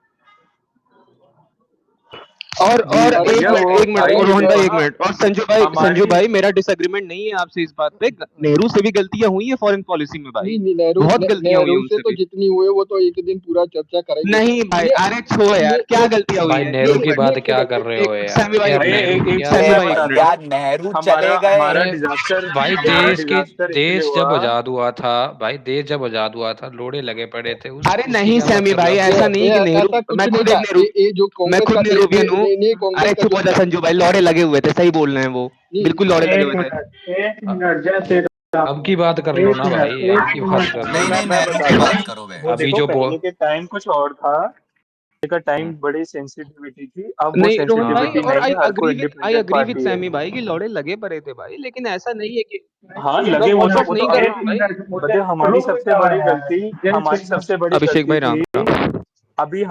और अरे एक भैया मिनट वो एक मिनट भाई और रोहन देखो भाई एक मिनट, और संजू हमारी भाई मेरा डिसएग्रीमेंट नहीं है आपसे इस बात पे। नेहरू से भी गलतियां हुई है फॉरेन पॉलिसी में भाई, नहीं, नेहरू बहुत गलतियां हुई नेहरू है से उनसे तो भी। जितनी हुई वो तो एक दिन पूरा चर्चा करेंगे। नहीं भाई, ये अरे छोड़ यार, ये क्या ये गलतियां हुई भाई है? नेहरू एक की मिनट बात क्या एक कर रहे हो एक यार? सैमी भाई, यार एक भैया नेहरू मिनट की एक क्या चीज सैमी मैं भाई एक बताता मिनट। भैया हूँ। नेहरू हमारा चले गए। हमारा अरे डिजास्टर भाई हमारा देश डिजास्टर इसलिए जब हुआ। आजाद हुआ था भाई, देश जब आजाद हुआ था लोड़े लगे पड़े थे, अरे उसकी नहीं क्या सैमी मतलब भाई, अब? ऐसा नहीं कि नेहरू, ऐसा कुछ मैं नहीं खुद था। एक नेहरू, ये जो मैं कांग्रेस खुद का नेहरूवियन हूँ। नहीं कांग्रेस अरे का चुप जो हो जा संजू भाई, लौड़े लगे हुए थे, सही बोल रहे हैं वो, नहीं बिल्कुल लौड़े लगे एक हुए थे। मिनट जय श्री अब की बात कर लो ना भाई, अब की बात कर लो। नहीं नहीं, मैं नेहरू की बताता बात हूँ। करो बहन। वो अभी देखो जो पहले के टाइम कुछ और था, पहले का टाइम बड़ी सेंसिटिविटी थी, अब वो नहीं रोहन भाई, सेंसिटिविटी और नहीं है, हर कोई आई इंडिपेंडेंट अग्री विद पार्टी है। सैमी भाई कि लौड़े लगे पड़े थे भाई, लेकिन ऐसा नहीं है कि हाँ मैं लगे, वो वॉच तो आउट नहीं कर रहा हूँ भाई। बताइए हमारी सबसे बड़ी अभिषेक भाई राम गलती राम। अभी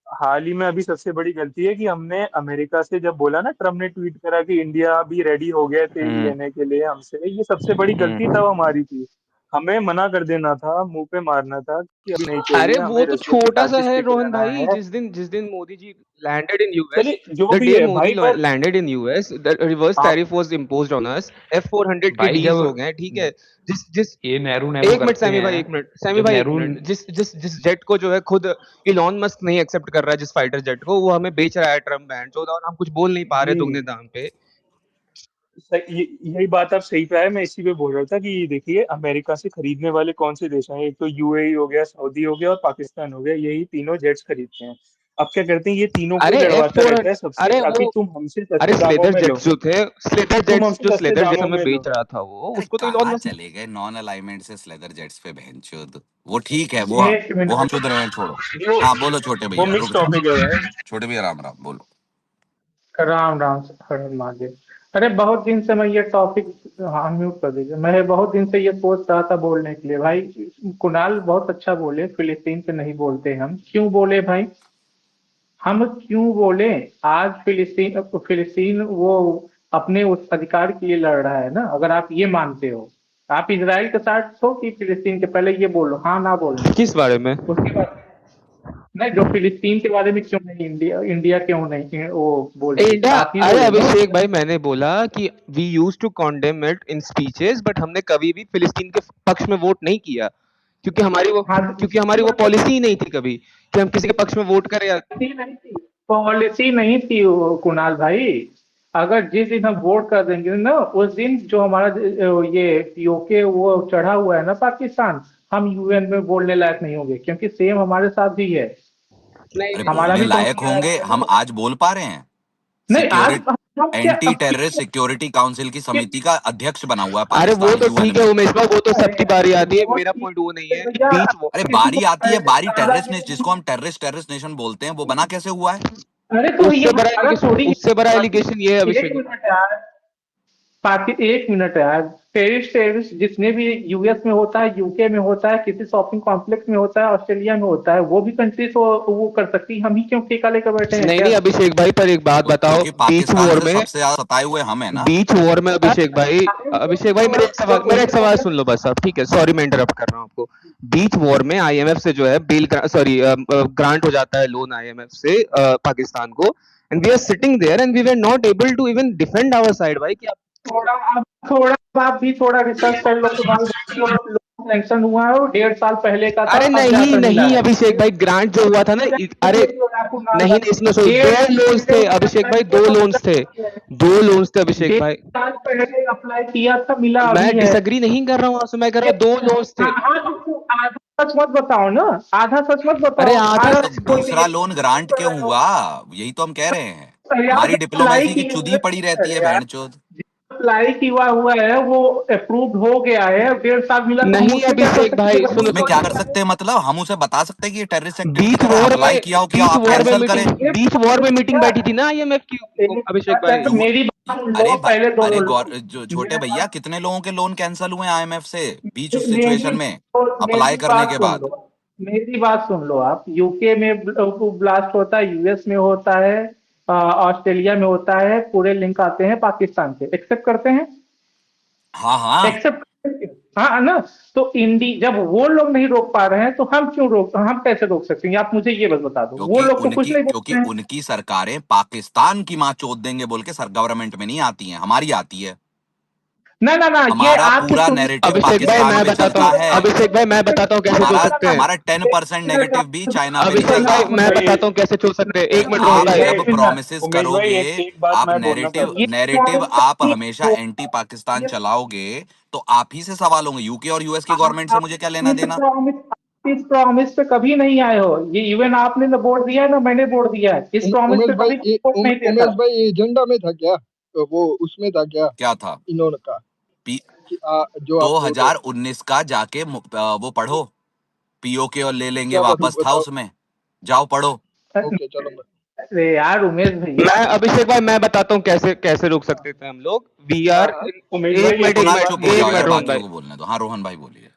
हाल ही में अभी सबसे बड़ी गलती है कि हमने अमेरिका से जब बोला ना, ट्रम्प ने ट्वीट करा कि इंडिया अभी रेडी हो गया तेल लेने के लिए हमसे, ये सबसे बड़ी गलती तब हमारी थी। हमें मना कर देना था, मुंह पे मारना था कि अभी नहीं अरे चाहिए, हमें वो तो रशिया के छोटा साथ सा ही है स्टिक रोहन रहना भाई, है। जिस दिन Modi ji landed in US, चलिए जो the भी day है मोदी भाई, पर landed in US, the reverse आप tariff was imposed on us, F400 के भाई डील्स जब हो गए, ठीक है। जिस जिस ये नेहरू नेहरू एक मिनट करते सैमी भाई, हैं, एक मिनट सैमी जब भाई, एक नेहरू मिनट, जिस जिस जिस जेट को जो है खुद इलॉन मस्क नहीं एक्सेप्ट कर रहा है, जिस फाइटर जेट को, वो हमें बेच रहा है ट्रम्प बैंड चौदह, और हम कुछ बोल नहीं पा रहे जी दुगने दाम पे। यही बात आप सही पे है, मैं इसी पे बोल रहा था कि देखिए अमेरिका से खरीदने वाले कौन से देश हैं, एक तो यूएई हो गया, सऊदी हो गया और पाकिस्तान हो गया, यही तीनों जेट्स खरीदते हैं। अब क्या करते हैं, ये तीनों को अरे ही एफ लड़वाता फोर रहता है सबसे, अरे ताकि वो तुम हमसे अरे सस्ते दामों स्लेदर में लो, जेट्स जो थे, तुम हमसे जो सस्ते स्लेदर जेट्स दामों हमें में लो। बेच रहा था वो, अरे उसको तो इलॉन कहाँ मस्क। चले गए नॉन अलाइनमेंट से स्लेदर जेट्स पे बहनचोद। वो ठीक है, वो एक वो हम मिनट, शुद्ध रहे, छोड़ो। वो हाँ बोलो छोटे वो भैया, मिक्स रुक टॉपिक है जाओ। भाई। छोटे भैया राम राम बोलो। राम राम हर महादेव। अरे बहुत दिन से मैं ये टॉपिक, हाँ म्यूट कर दीजिए, मैं बहुत दिन से ये सोच रहा था बोलने के लिए भाई। कुणाल बहुत अच्छा बोले, फिलिस्तीन पे नहीं बोलते हम, क्यों बोले भाई? हम क्यों बोले? आज फिलिस्तीन वो अपने उस अधिकार के लिए लड़ रहा है ना। अगर आप ये मानते हो, आप इजराइल के साथ हो कि फिलिस्तीन के? पहले ये बोलो, हाँ ना बोलना। किस बारे में? उसके बाद नहीं, जो फिलिस्तीन के बारे में क्यों नहीं, इंडिया क्यों नहीं वो बोलती, इंडिया, आप ही अरे बोले ना। अभिषेक भाई, मैंने बोला कि we use to condemn it in speeches, but हमने कभी भी फिलिस्तीन के पक्ष में वोट नहीं किया, क्योंकि हाँ हमारी वो पॉलिसी ही नहीं थी कभी कि हम किसी के पक्ष में वोट करें या पॉलिसी नहीं थी वो, कुणाल भाई। अगर जिस दिन हम वोट कर देंगे ना, उस दिन जो हमारा ये पीओके वो चढ़ा हुआ है ना पाकिस्तान, हम यूएन में बोलने लायक नहीं होंगे, क्योंकि सेम हमारे साथ भी है। नहीं। अरे हमारा बोलने भी लायक काउंसिल होंगे, हम आज बोल पा रहे हैं। नहीं। आज सिक्योरिटी हम क्या एंटी टेररिस्ट सिक्योरिटी काउंसिल की समिति का अध्यक्ष बना हुआ है अरे वो पाकिस्तान तो यूएन ठीक है में। उमेश भाई, वो तो सबकी बारी आती है, वो मेरा ठीक पॉइंट वो नहीं है। है भैया। बीच वो अरे किसी बारी को आती है, बारी टेररिस्ट ने, दादागिरी, जिसको हम टेररिस्ट नेशन बोलते हैं, वो बना कैसे हुआ है? अरे तो ये हमारा थोड़ी, उससे बड़ा एलिगेशन ये है एक अभिषेक। मिनट यार, एक मिनट यार। टेरिस जितने भी यूएस में होता है, यूके में होता है, किसी शॉपिंग कॉम्प्लेक्स में होता है, ऑस्ट्रेलिया में होता है, वो भी कंट्री तो वो कर सकती है। हम ही क्यों टीका लेकर बैठे हैं नहीं क्या? नहीं अभिषेक भाई, पर एक बात बताओ, क्योंकि पाकिस्तान से सबसे ज्यादा सताए हुए हम है ना। बीच वॉर में अभिषेक भाई मेरा एक सवाल सुन लो बस आप, ठीक है? सॉरी मैं इंटरप्ट कर रहा हूँ आपको। बीच वॉर में आईएमएफ से जो है ग्रांट हो जाता है, लोन आईएमएफ से पाकिस्तान को, and we are sitting there and we were not able to even defend our side भाई। कि थोड़ा आप भी थोड़ा रिसर्च कर लो तो भाई, लोगों सैंक्शन हुआ है वो 1.5 साल पहले का था, अरे अब नहीं जाकर मिला नहीं है। अभिषेक भाई, ग्रांट जो हुआ था ना अरे नहीं नहीं, इसमें सुनो, 2 लोन्स थे अभिषेक भाई, 2 लोन्स थे, 2 लोन्स थे अभिषेक 1.5 भाई। साल पहले अप्लाई किया था, मिला मैं अभी है। डिसएग्री नहीं कर रहा हूँ आपसे, मैं कह रहा हूँ 2 लोन्स थे। हाँ तो तू आधा सच मत बताओ ना, आधा सच मत बताओ। अरे आधा अरे आधा तो सच बोल दूसरा के लोन ग्रांट क्यों हुआ, यही तो हम कह रहे हैं। यार हमारी अप्लाई डिप्लोमेसी की किया चुदी पड़ी रहती है है यार, बहनचोद। अप्लाई किया हुआ है वो अप्रूव हो गया है, 1.5 साल मिला तो हम नहीं उससे क्या कर अभिषेक सकते भाई हैं? सुनो उसमें क्या कर सकते हैं, मतलब हम उसे बता सकते हैं कि ये टेररिस्ट एक्टिविटी बीच कर रहा है, वॉर अप्लाई में किया हो कि बीच आप वॉर में कैंसिल करें। बीच वॉर में मीटिंग बैठी थी ना IMF की अभिषेक भाई। मेरी बात सुन अरे लो पहले दो अरे छोटे मेरे भैया, कितने लोगों के लोन कैंसिल हुए IMF से बीच उस मेरी सिचुएशन में अप्लाई करने के बाद। मेरी बात सुन लो आप। यूके में ब्लास्ट होता है, यूएस में होता है, ऑस्ट्रेलिया में होता है, पूरे लिंक आते हैं पाकिस्तान के, एक्सेप्ट करते हैं? हाँ हाँ एक्सेप्ट हाँ ना। तो जब वो लोग नहीं रोक पा रहे हैं तो हम कैसे रोक सकते हैं? आप मुझे ये बस बता दो, वो लोग तो कुछ नहीं क्योंकि बोलते हैं। उनकी सरकारें पाकिस्तान की माँ चोद देंगे बोल के गवर्नमेंट में नहीं आती हैं, हमारी आती है। ना ना ना, ये हमारा आपके पूरा नैरेटिव अभिषेक भाई पाकिस्तान मैं पे बताता चलता हूँ, है। अभिषेक भाई मैं बताता हूँ कैसे छोड़ हमारा सकते हैं। हमारा 10% नेगेटिव भी चाइना पे नहीं अभिषेक चलता। भाई मैं बताता हूँ कैसे छोड़ सकते हैं, 1 मिनट रुको आप भाई। जब प्रोमिसेस उमेश भाई करोगे, एक बात आप मैं बोलना नैरेटिव चाहता नैरेटिव आप हमेशा एंटी पाकिस्तान चलाओगे तो आप ही से सवाल होंगे। यूके और यूएस की गवर्नमेंट से मुझे क्या लेना देना। इस प्रॉमिस पे कभी नहीं आए हो। ये इवन आपने ना बोर्ड दिया है ना मैंने बोर्ड दिया है। इस प्रॉमिस उमेश पे भाई कभी वोट नहीं देता। उमेश भाई एजेंडा में था क्या? वो उसमें था क्या क्या था इन्होंने का पी कि जो आप बोल रहे हो? 2019 का जाके वो पढ़ो, पीओके और ले लेंगे क्या पढ़ूं वापस था बताओ? उसमें, जाओ पढ़ो। ओके चलो अरे यार उमेश भैया, मैं अभिषेक भाई मैं बताता हूँ कैसे कैसे रोक सकते थे हम लोग। वी आर उमेश एक भाई मिनट एक एक कुणाल बात चुप मिनट हो मैं एक जाओ बोलना यार, मिनट रोहन चाहता बाकियों भाई। हूँ। को बोलने दो। हाँ रोहन भाई बोलिए।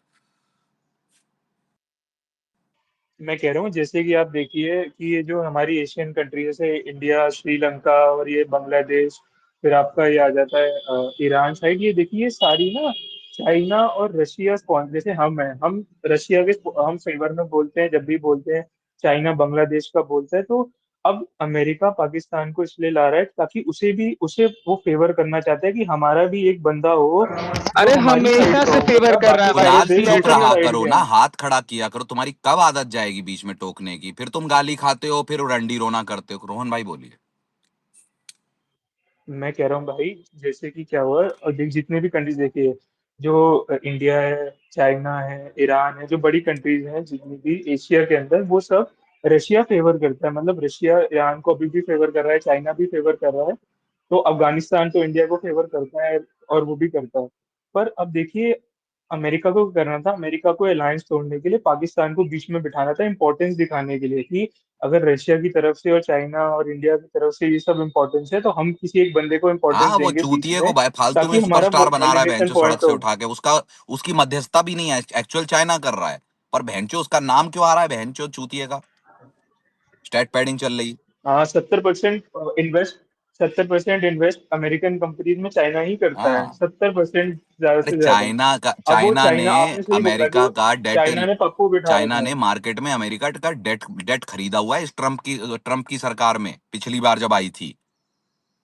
मैं कह रहा हूँ जैसे कि आप देखिए कि ये जो हमारी एशियन कंट्री जैसे इंडिया, श्रीलंका और ये बांग्लादेश, फिर आपका ये आ जाता है ईरान साइड, ये देखिए ये सारी ना चाइना और रशिया जैसे हम हैं, हम रशिया के हम फेवर में बोलते हैं जब भी बोलते हैं, चाइना बांग्लादेश का बोलता है। तो अब अमेरिका पाकिस्तान को इसलिए ला रहा है ताकि उसे वो फेवर करना चाहता है कि हमारा भी एक बंदा हो जो अरे हमारी साइड हमेशा का से हो, फेवर वरना कर रहा है बाकी भाई, सारे कुणाल देश चुप दूसरे रहा साइड करो के ना, हैं। हाथ खड़ा किया करो। तुम्हारी कब आदत जाएगी बीच में टोकने की, फिर तुम गाली खाते हो, फिर रंडी रोना करते हो। रोहन भाई बोलिए। मैं कह रहा हूँ भाई जैसे कि क्या हुआ और जितने भी कंट्रीज देखिए, जो इंडिया है, चाइना है, ईरान है, जो बड़ी कंट्रीज हैं जितनी भी एशिया के अंदर, वो सब रशिया फेवर करता है। मतलब रशिया ईरान को अभी भी फेवर कर रहा है, चाइना भी फेवर कर रहा है। तो अफगानिस्तान तो इंडिया को फेवर करता है और वो भी करता है। पर अब देखिए अमेरिका को क्या करना था, अमेरिका को अलायंस तोड़ने के लिए पाकिस्तान को बीच में बिठाना था, इंपॉर्टेंस दिखाने के लिए कि अगर रशिया की तरफ से और चाइना और इंडिया की तरफ से ये सब इंपॉर्टेंस है तो हम किसी एक बंदे को इंपॉर्टेंस हाँ वो देंगे बीच चूतिए को में, भाई फालतू में ताकि हमारा सुपरस्टार बना रहा है वैलिडेशन बहनचो सड़क पॉइंट से हो। उठा के। उसकी मध्यस्थता भी नहीं है, एक्चुअल चाइना कर रहा है। पर बहनचो उसका नाम क्यों आ रहा है बहनचो चूतिए का। स्टेट पैडिंग चल रही। हाँ 70% इन्वेस्ट अमेरिकन कंपनीज में चाइना ही करता है, हाँ 70% ज्यादा अरे से ज्यादा। अब वो चाइना ने चाइना, आपने सही बोला अमेरिका जो का डेट, चाइना ने पप्पू बिठा चाइना रखा ने है। मार्केट में अमेरिका का डेट डेट खरीदा हुआ है इस ट्रम्प की सरकार में। पिछली बार जब आई थी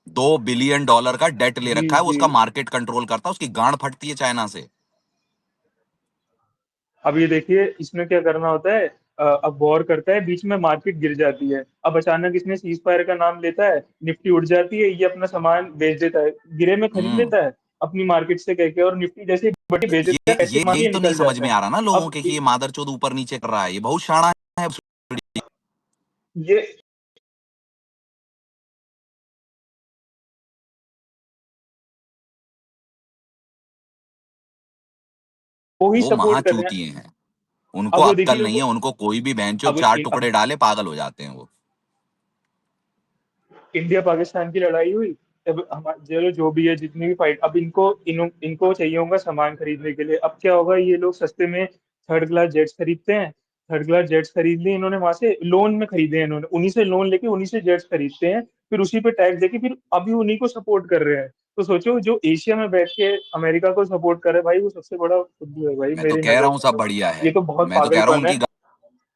$2 बिलियन का डेट ले जी रखा है वो। जी। उसका मार्केट कंट्रोल करता है, उसकी गांड फटती है चाइना से। अब ये देखिए इसमें क्या करना होता है, अब वॉर करता है, बीच में मार्केट गिर जाती है, अब अचानक इसने सीज फायर का नाम लेता है, निफ्टी उड़ जाती है, ये अपना सामान बेच देता है, गिरे में खरीद हम्म लेता है अपनी मार्केट से कह के, और निफ्टी जैसे बड़ी बेच देता है, पैसे यही मांगे तो नहीं निकल समझ जाता में है। आ रहा ना लोगों अब के कि ये मादरचोद ऊपर नीचे कर रहा है, ये बहुत शाना है। ये वो ही वो सपोर्ट कर रहे हैं। महाचूतिए हैं, उनको अब वो अक्कल देखिए नहीं है। उनको कोई भी बहनचो अब 4 टुकड़े डाले पागल हो जाते हैं वो। इंडिया पाकिस्तान की लड़ाई हुई, अब हमारे जो भी है जितनी भी फाइट, अब इनको चाहिए होगा सामान खरीदने के लिए। अब क्या होगा, ये लोग सस्ते में थर्ड क्लास जेट्स खरीदते हैं, थर्ड क्लास जेट्स खरीद लिए इन्होंने, वहां से लोन में खरीदे हैं इन्होंने, उन्हीं से लोन लेके उन्हीं से जेट्स खरीदते हैं, फिर उसी पे टैक्स देके फिर अभी उन्हीं को सपोर्ट कर रहे हैं। तो सोचो जो एशिया में बैठ के अमेरिका को सपोर्ट कर रहे हैं भाई, वो सबसे बड़ा फुद्दू है भाई मैं तो मेरी कह रहा नजर हूँ में। सब तो बढ़िया ये है, तो बहुत मैं तो कह रहा हूँ पागलपन उनकी है।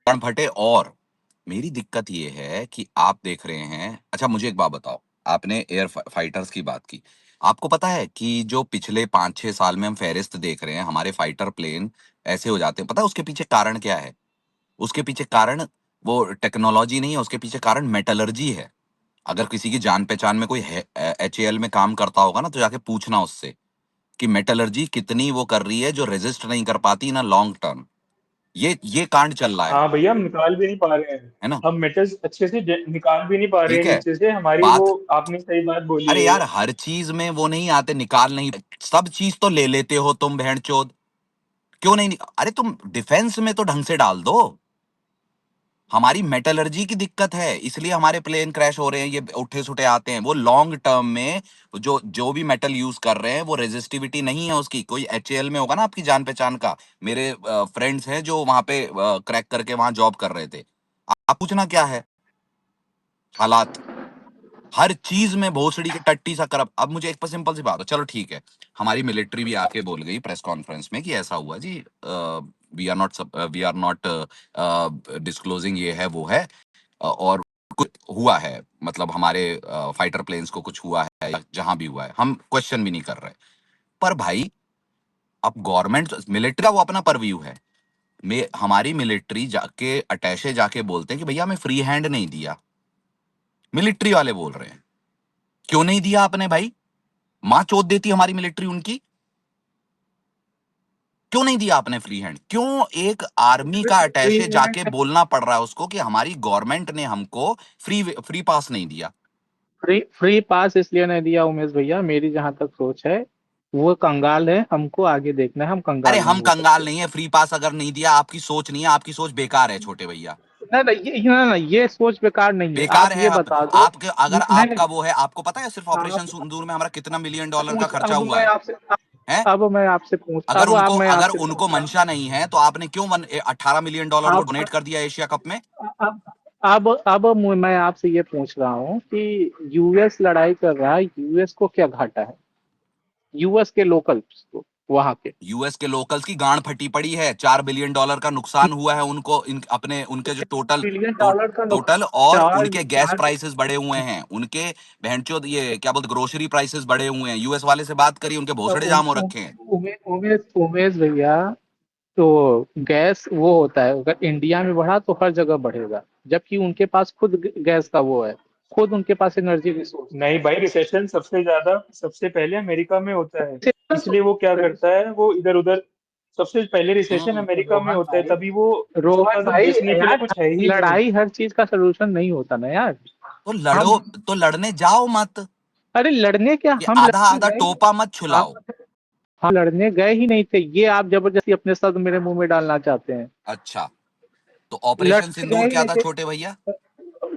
गांड फटे। और मेरी दिक्कत ये है कि आप देख रहे हैं। अच्छा मुझे एक बात बताओ, आपने एयर फाइटर्स की बात की, आपको पता है कि जो पिछले 5-6 साल में हम फेहरिस्त देख रहे हैं, हमारे फाइटर प्लेन ऐसे हो जाते हैं, पता है उसके पीछे कारण क्या है? उसके पीछे कारण वो टेक्नोलॉजी नहीं है, उसके पीछे कारण मेटलर्जी है। अगर किसी की जान-पहचान में कोई है एचएएल में काम करता होगा ना, तो जाके पूछना उससे कि मेटलर्जी कितनी वो कर रही है जो रेजिस्ट नहीं कर पाती इन अ लॉन्ग टर्म। ये कांड चल रहा हाँ भैया, हम निकाल भी नहीं पा रहे हैं। है ना? हम मेटल्स अच्छे से निकाल भी नहीं पा रहे ठीक हैं है। नीचे से। हमारी वो, बात आपने सही बात बोली अरे है। यार, हर चीज में वो नहीं आते, निकाल नहीं, सब चीज तो ले लेते हो तुम भेड़चोद। क्यों नहीं? अरे तुम डिफेंस में तो ढंग से डाल दो। हमारी मेटलर्जी की दिक्कत है, इसलिए हमारे प्लेन क्रैश हो रहे हैं, ये उठे सुठे आते हैं। वो लॉन्ग टर्म में जो जो भी मेटल यूज कर रहे हैं वो रेजिस्टिविटी नहीं है उसकी। कोई एचएएल में होगा ना आपकी जान पहचान का, मेरे फ्रेंड्स हैं जो वहां पे क्रैक करके वहां जॉब कर रहे थे। आप पूछना क्या है हालात, हर चीज में भोसड़ी की टट्टी सा करप। अब मुझे एक सिंपल सी बात है, चलो ठीक है, हमारी मिलिट्री भी आके बोल गई प्रेस कॉन्फ्रेंस में कि ऐसा हुआ जी, वी आर नॉट डिस्क्लोजिंग, ये है वो है, और कुछ हुआ है, मतलब हमारे फाइटर प्लेन्स को कुछ हुआ है या जहां भी हुआ है, हम क्वेश्चन भी नहीं कर रहे। पर भाई, अब गवर्नमेंट मिलिट्री का वो अपना परव्यू है। हमारी मिलिट्री जाके अटैचे जाके बोलते हैं कि भैया हमें फ्री हैंड नहीं दिया। मिलिट्री वाले बोल रहे हैं, क्यों नहीं दिया आपने भाई? मां चोद देती हमारी मिलिट्री उनकी। क्यों नहीं दिया आपने फ्री हैंड? क्यों एक आर्मी का अटैचे जाके बोलना पड़ रहा है उसको कि हमारी गवर्नमेंट ने हमको फ्री पास नहीं दिया? फ्री पास इसलिए नहीं दिया उमेश भैया, मेरी जहां तक सोच है, वो कंगाल है, हमको आगे देखना है, हम अरे कंगाल हम नहीं हो कंगाल सकते। नहीं है, फ्री पास अगर नहीं दिया, आपकी सोच नहीं है, आपकी सोच बेकार है छोटे भैया। ये सोच बेकार नहीं है। बेकार आप है। ये आप बता दो। आपके अगर नहीं आपका नहीं, वो है, आपको पता है सिर्फ ऑपरेशन आप सिंदूर में हमारा कितना $1 मिलियन का पूछ खर्चा हुआ है? हैं? अब मैं आपसे पूछ अगर अब उनको मैं अगर आपसे उनको पूछ रहा मंशा नहीं है तो आपने क्यों $18 मिलियन वो हूँ। डोनेट कर दिया एशिया कप में? मैं आपसे ये पूछ रहा हूँ कि यूएस लड़ाई कर रहा है, यूएस को क्या घाटा है? यूएस के लोकल्स को, वहां के यूएस के लोकल्स की गांड फटी पड़ी है। $4 बिलियन का नुकसान हुआ है उनको, अपने उनके जो बिलियन डॉलर का टोटल, नुकसान। और चार उनके गैस चार प्राइसेस बढ़े हुए हैं, उनके बहनचोद ये क्या बोलते ग्रोसरी प्राइसेस बढ़े हुए हैं। यूएस वाले से बात करिए, उनके भोसड़े जाम हो रखे हैं। उमेश भैया, तो गैस वो होता है, अगर इंडिया में बढ़ा तो हर जगह बढ़ेगा, जबकि उनके पास खुद गैस का वो है, खुद उनके पास एनर्जी रिसोर्स नहीं भाई, रिसेशन सबसे ज्यादा सबसे पहले अमेरिका में होता है। इसलिए वो क्या करता है, वो इधर उधर सबसे पहले रिसेशन अमेरिका में रोहन होता है, भाई, तभी वो उसके रोहन पास अब भाई बेचने के लिए यार, कुछ है ही नहीं। लड़ाई हर चीज का सलूशन नहीं होता ना यार। तो हम लड़ो, तो लड़ने जाओ मत। अरे लड़ने क्या, ये हम आधा लड़ने आधा गए ही टोपा मत हम छुलाओ। हम लड़ने गए ही नहीं थे, ये आप जबरदस्ती अपने शब्द मेरे मुंह में डालना चाहते हैं। अच्छा, तो ऑपरेशन लड़ने सिंदूर गए ही क्या नहीं था थे। छोटे भैया?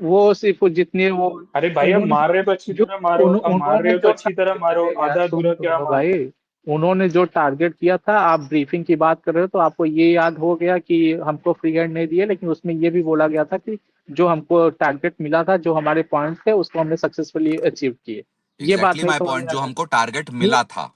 वो सिर्फ जितने वो अरे भाई, अब उन्होंने मार रहे हो तो अच्छी जो तरह मारो, अब मार रहे उन्होंने हो तो जो अच्छी तरह मारो, अरे यार, आधा सुन अधूरा तो क्या लो मारो। भाई, उन्होंने जो टारगेट किया था, आप ब्रीफिंग की बात कर रहे हो तो आपको ये याद हो गया कि हमको फ्री हैंड नहीं दिए, लेकिन उसमें ये भी बोला गया था कि जो हमको टारगेट मिला था, जो हमारे पॉइंट थे, उसको हमने सक्सेसफुली अचीव किए। ये बात एग्जैक्टली नहीं माय समझ पॉइंट, में जो आता? हमको टारगेट ये मिला था।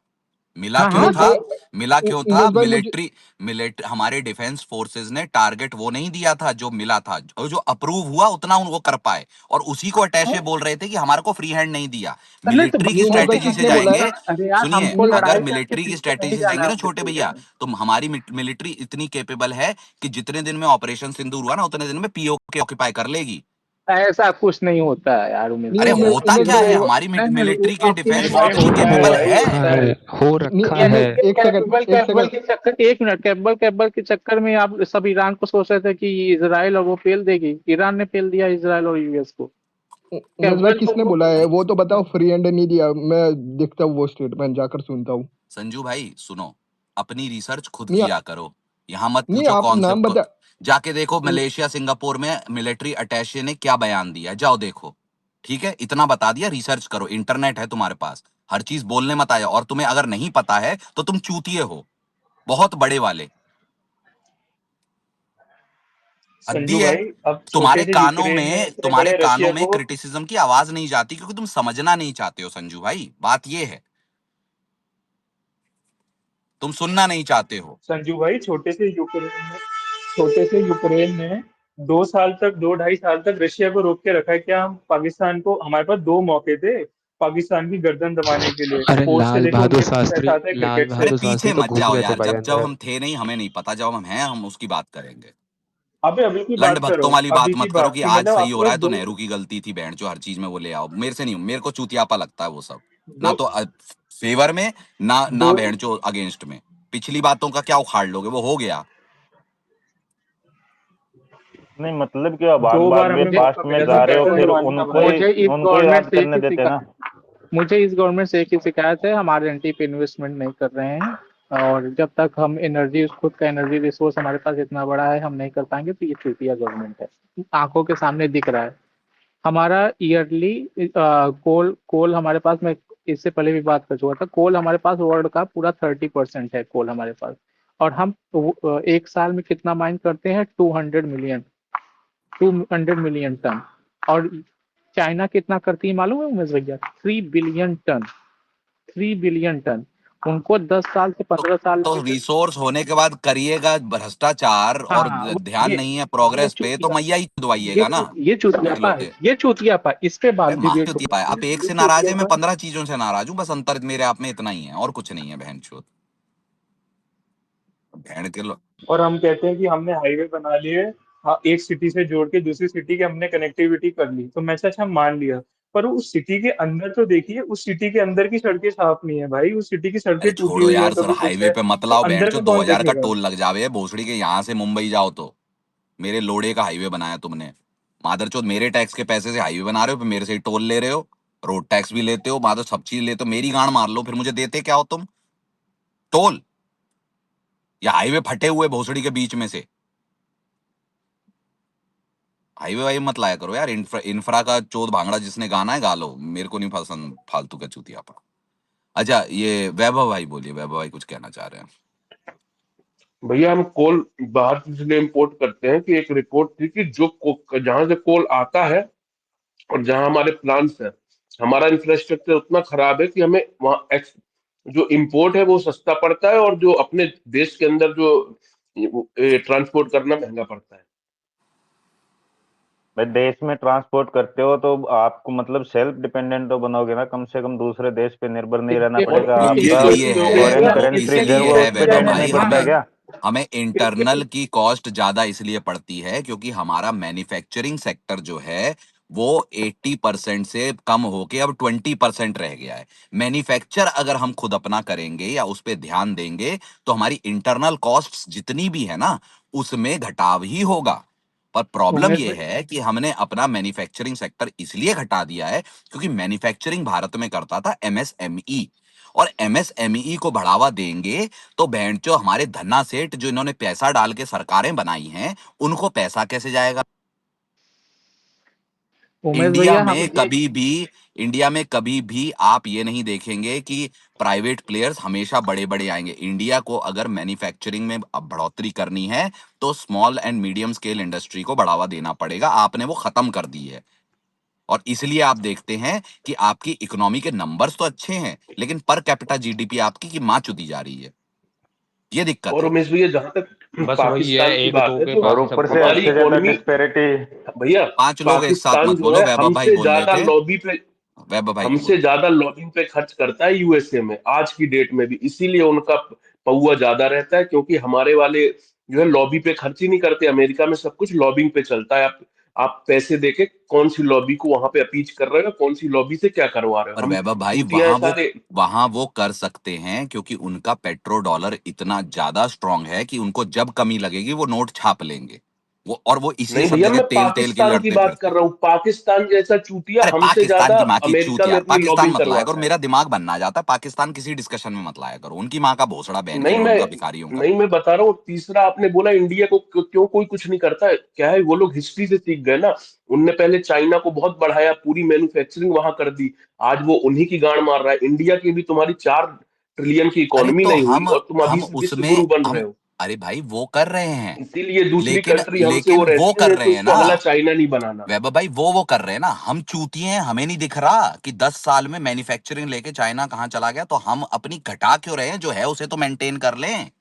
मिला हाँ क्यों हाँ, था? जो मिला क्यों था? उमेश भाई मुझे मिलिट्री हमारे डिफेंस फोर्सेस ने टारगेट वो नहीं दिया था जो मिला था, जो अप्रूव हुआ उतना वो कर पाए, और उसी को अटैचे बोल रहे थे कि हमारे को फ्री हैंड नहीं दिया। नहीं तो मिलिट्री की ये उमेश भाई स्ट्रेटेजी से किसने बोला है? जाएंगे, अरे यार, सुनिए, हमको अगर लड़ाई करके मिलिट्री की पीछे नहीं स्ट्रेटेजी से जाना जाएंगे है ना अपने छोटे प्लेयर भैया, में। तो हमारी मिलिट्री इतनी केपेबल है कि जितने दिन में ऑपरेशन सिंदूर हुआ ना, उतने दिन में पीओके ऑक्यूपाई कर लेगी। ऐसा कुछ नहीं होता है यार उमेश नहीं अरे भैया। होता उमेश क्या भाई है? वो हमारी नहीं नहीं, मिलिट्री की नहीं डिफेंस भाई, इतनी होता है केपेबल भाई, है। होता है। हो नहीं रखा है। एक सेकंड कैपेबल एक कैपेबल सेकंड के चक्कर, एक मिनट, कैपेबल कैपेबल के चक्कर में आप सब ईरान को सोच रहे थे कि इसराइल और वो पेल देगी, ईरान ने पेल दिया इसराइल और यूएस को। उमेश भाई कैपेबल को किसने बोला है? वो तो बताओ, फ्री हैंड नहीं दिया। मैं देखता हूँ वो स्टेटमेंट, जाकर सुनता हूँ। संजू भाई सुनो, अपनी रिसर्च खुद नहीं किया करो, यहाँ मत नहीं, पूछो आप कौन से नाम बता। जाके देखो मलेशिया सिंगापुर में मिलिट्री अटैचे ने क्या बयान दिया, जाओ देखो। ठीक है, इतना बता दिया, रिसर्च करो, इंटरनेट है तुम्हारे पास, हर चीज बोलने मत आया। और तुम्हें अगर नहीं पता है तो तुम चूतिए हो, बहुत बड़े वाले। हद्दी संजू है। भाई, अब छोटे से यूक्रेन ने इतने तुम्हारे बड़े कानों रशिया में को। क्रिटिसिज्म की आवाज नहीं जाती क्योंकि तुम समझना नहीं चाहते हो संजू भाई, बात ये है, तुम सुनना नहीं चाहते हो। संजू भाई, छोटे से यूक्रेन ने 2 साल तक, 2 ढाई साल तक रशिया को रोक के रखा है। क्या हम पाकिस्तान को, हमारे पास 2 मौके थे, पाकिस्तान की गर्दन दबाने के लिए। अरे स्पोर्ट्स से लाल लेके बहादुर उनके पास शास्त्री, पैसा आता है लाल क्रिकेट से। अरे बहादुर शास्त्री पीछे तो मत घुस जाओ गए थे यार, भाई जब अंदर। हम थे नहीं, हमें नहीं पता, जब हम हैं हम उसकी बात करेंगे। अबे अभी की लंड बात भक्तों करो, वाली अभी बात की मत करो बात कि की आज मतलब सही हो आपने रहा है तो दो नेहरू की गलती थी, बहन जो हर चीज में वो ले आओ। मेरे से नहीं, मेरे को चूतियापा लगता है वो सब। ना दो तो फेवर में, ना दो बहन जो अगेंस्ट में। पिछली बातों का क्या उखाड़ लोगे, वो हो गया। नहीं मतलब कि अब आप दो बाद बार में हमें पास्ट मौका में मिला था जा रहे हो, गर्दन फिर दबाने का भाई। उनको ही याद करने देते ना। मुझे इस गवर्नमेंट से एक ही शिकायत है, हमारे एनटी पे इन्वेस्टमेंट नहीं कर रहे हैं, और जब तक हम एनर्जी, खुद का एनर्जी रिसोर्स हमारे पास इतना बड़ा है, हम नहीं कर पाएंगे, तो ये चूतिया गवर्नमेंट है, आंखों के सामने दिख रहा है। हमारा ईयरली कोल कोल हमारे पास, मैं इससे पहले भी बात कर चुका था, कोल हमारे पास वर्ल्ड का पूरा 30% है कोल हमारे पास, और हम एक साल में कितना माइन करते हैं, 200 मिलियन टन। और चाइना कितना करती है मालूम है उमेश भैया? 3 बिलियन टन। 3 billion ton. उनको 10 साल से 15 साल तो लगे। रिसोर्स होने के बाद करिएगा भ्रष्टाचार और हाँ, ध्यान नहीं है प्रोग्रेस पे, तो मैया ही दवाइएगा ना। ये चूतियापा है, ये चूतियापा, इस पे बात अरे माँ डिबेट चुती होगा। पाए, आप एक ये से नाराज है, मैं चूतियापा 15 चीजों से नाराज हूँ। बस अंतर मेरे आप में इतना ही है और कुछ नहीं है। बहन चोद बहन के लो। और हम कहते हैं कि हमने हाईवे बना लिए, हाँ, एक सिटी से जोड़ के दूसरी सिटी की हमने कनेक्टिविटी कर ली, तो मैं अच्छा मान लिया, पर उस सिटी के अंदर तो देखिए, उस सिटी के अंदर की सड़कें साफ नहीं है भाई, उस सिटी की अरे सड़कें टूटी छोड़ो हुई है, यार सर, कभी कुछ हाईवे है, पे मत तो लाओ। बहन अंदर चो का कौन 2000 का देखेगा? टोल लग जावे भोसड़ी के, यहाँ से मुंबई जाओ तो। मेरे लोड़े का हाईवे बनाया तुमने, मादर चौथ। मेरे टैक्स के पैसे से हाईवे बना रहे हो, फिर मेरे से ही टोल ले रहे हो, रोड टैक्स भी लेते हो, मादर सब चीज लेते हो। मेरी गांड मार लो, फिर मुझे देते क्या हो तुम? टोल या हाईवे फटे हुए भोसड़ी के बीच में से? हाईवे वाईवे मत लाया करो यार। इंफ्रा का चोद भांगड़ा जिसने गाना है गा लो, मेरे को नहीं पसंद फालतू का चूतियापा। अच्छा, ये वैभव भाई बोलिए, वैभव भाई कुछ कहना चाह रहे हैं। भैया हम कोल बाहर से इसलिए इम्पोर्ट करते हैं कि एक रिपोर्ट थी कि जहां से कोल आता है और जहां हमारे प्लांट्स हैं, हमारा इंफ्रास्ट्रक्चर उतना खराब है कि हमें वहाँ जो इम्पोर्ट है वो सस्ता पड़ता है, और जो अपने देश के अंदर जो ट्रांसपोर्ट करना महंगा पड़ता है। भाई देश में ट्रांसपोर्ट करते हो तो आपको मतलब सेल्फ डिपेंडेंट तो बनोगे ना, कम से कम दूसरे देश पे निर्भर नहीं रहना पड़ेगा। और ये आपका तो इसीलिए फॉरेन है, करेंसी रिजर्व इसीलिए है है उस पे वैभव डिपेंड नहीं भाई, पड़ता हमें क्या? हमें इंटरनल की कॉस्ट ज्यादा इसलिए पड़ती है क्योंकि हमारा मैन्युफैक्चरिंग सेक्टर जो है वो 80% से कम होके अब 20% रह गया है। मैन्युफैक्चर अगर हम खुद अपना करेंगे या उस पर ध्यान देंगे तो हमारी इंटरनल कॉस्ट जितनी भी है ना, उसमें घटाव ही होगा। पर प्रॉब्लम उमेश ये भाई, है कि हमने अपना मैन्युफैक्चरिंग सेक्टर इसलिए घटा दिया है क्योंकि मैन्युफैक्चरिंग भारत में करता था एमएसएमई, और एमएसएमई को बढ़ावा देंगे तो बैंचो हमारे धन्ना सेठ जो इन्होंने पैसा डाल के सरकारें बनाई हैं, उनको पैसा कैसे जाएगा? उमेश इंडिया भैया, हम में ये कभी भी इंडिया में कभी भी आप ये नहीं देखेंगे कि प्राइवेट प्लेयर्स हमेशा बड़े बड़े आएंगे। इंडिया को अगर मैन्युफैक्चरिंग में अब बढ़ोतरी करनी है तो small and medium scale industry को बढ़ावा देना पड़ेगा। आपने वो खत्म कर दी है, और इसलिए आप देखते हैं कि आपकी इकोनॉमी के नंबर्स तो अच्छे हैं लेकिन पर कैपिटा जीडीपी आपकी की मां चुदी जा रही है। ये दिक्कत और है। उमेश भैया, जहां तक बस वही है, पाकिस्तान की एक बात दो है, के तो और पास ही ऊपर सब से कुछ हद है। हमारी से ज्यादा इकोनॉमी, डिस्पैरिटी। भैया 5 लोग एक साथ पाकिस्तान मत जो बोलो, है वैभव भाई हमसे बोल रहे ज्यादा थे। लॉबी पे वैभव भाई हमसे बोल। ज्यादा लॉबिंग पे खर्च करता है यूएसए में आज की डेट में भी, इसीलिए उनका पौवा ज्यादा रहता है, क्योंकि हमारे वाले जो है लॉबी पे खर्च ही नहीं करते। अमेरिका में सब कुछ लॉबिंग पे चलता है। आप पैसे देके कौन सी लॉबी को वहां पे अपीच कर रहे हो, कौन सी लॉबी से क्या करवा रहे पर हो। हम वैभव भाई चूतिया है सारे। वहां वो कर सकते हैं क्योंकि उनका पेट्रो डॉलर इतना ज्यादा स्ट्रांग है कि उनको जब कमी लगेगी वो नोट छाप लेंगे। वो और वो इसी नहीं सब भैया, जगह मैं तेल तेल के पाकिस्तान की लड़ते बात फिरते कर हैं। रहा हूँ। पाकिस्तान जैसा चूतिया अरे हमसे पाकिस्तान ज्यादा की माँ की अमेरिका में चूतिया, अपनी पाकिस्तान लॉबिंग मत लाया करो, करवाता है। मेरा दिमाग बनना जाता है। पाकिस्तान किसी डिस्कशन में मत लाया करो, उनकी माँ का भोसड़ा बहन के नहीं मैं लोड़ू का भिखारियों का। नहीं मैं बता रहा हूँ। तीसरा आपने बोला इंडिया को क्यों कोई कुछ नहीं करता है, क्या है, वो लोग हिस्ट्री से सीख गए ना। उनने पहले चाइना को बहुत बढ़ाया, पूरी मैन्युफैक्चरिंग वहां कर दी। आज वो उन्हीं की गांड मार रहा है। इंडिया की भी तुम्हारी 4 ट्रिलियन की अरे इकोनॉमी तो नहीं हुई हम और तुम अभी हम से विश्व उसमें गुरु बन रहे हम हो। अरे भाई वो कर रहे हैं, इसीलिए दूसरी लेकिन कंट्री हमसे वो लेकिन वो रहती कर है, तो रहे हैं उसको ना अगला चाइना नहीं बनाना। वैभव भाई, वो कर रहे हैं ना। हम चूतिए हैं, हमें नहीं दिख रहा कि 10 साल में मैन्युफैक्चरिंग लेके चाइना कहाँ चला गया। तो हम अपनी घटा क्यों रहे हैं? जो है उसे तो मेंटेन कर लें।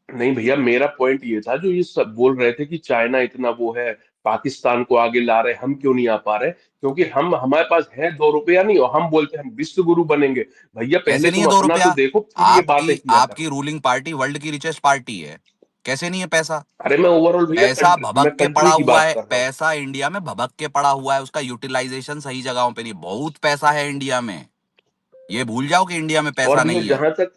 नहीं भैया, मेरा पॉइंट ये था, जो ये सब बोल रहे थे कि चाइना इतना वो है, पाकिस्तान को आगे ला रहे, हम क्यों नहीं आ पा रहे? क्योंकि हम, हमारे पास है 2 रुपया नहीं, और हम बोलते हैं हम विश्व गुरु बनेंगे। भैया कैसे पहले नहीं तुम है 2 अपना तो रुपया? देखो, फिर ये बातें किया आपकी करो। रूलिंग पार्टी वर्ल्ड की रिचेस्ट पार्टी है, कैसे नहीं है पैसा? अरे मैं ओवरऑल भैया पैसा मैं भभक के पड़ा कंट्री की हुआ बात है, कर रहा हूँ। पैसा इंडिया में भभक के पड़ा हुआ है, उसका यूटिलाइजेशन सही जगहों पे नहीं। बहुत पैसा है इंडिया में, ये भूल जाओ कि इंडिया में और पैसा भैया नहीं है।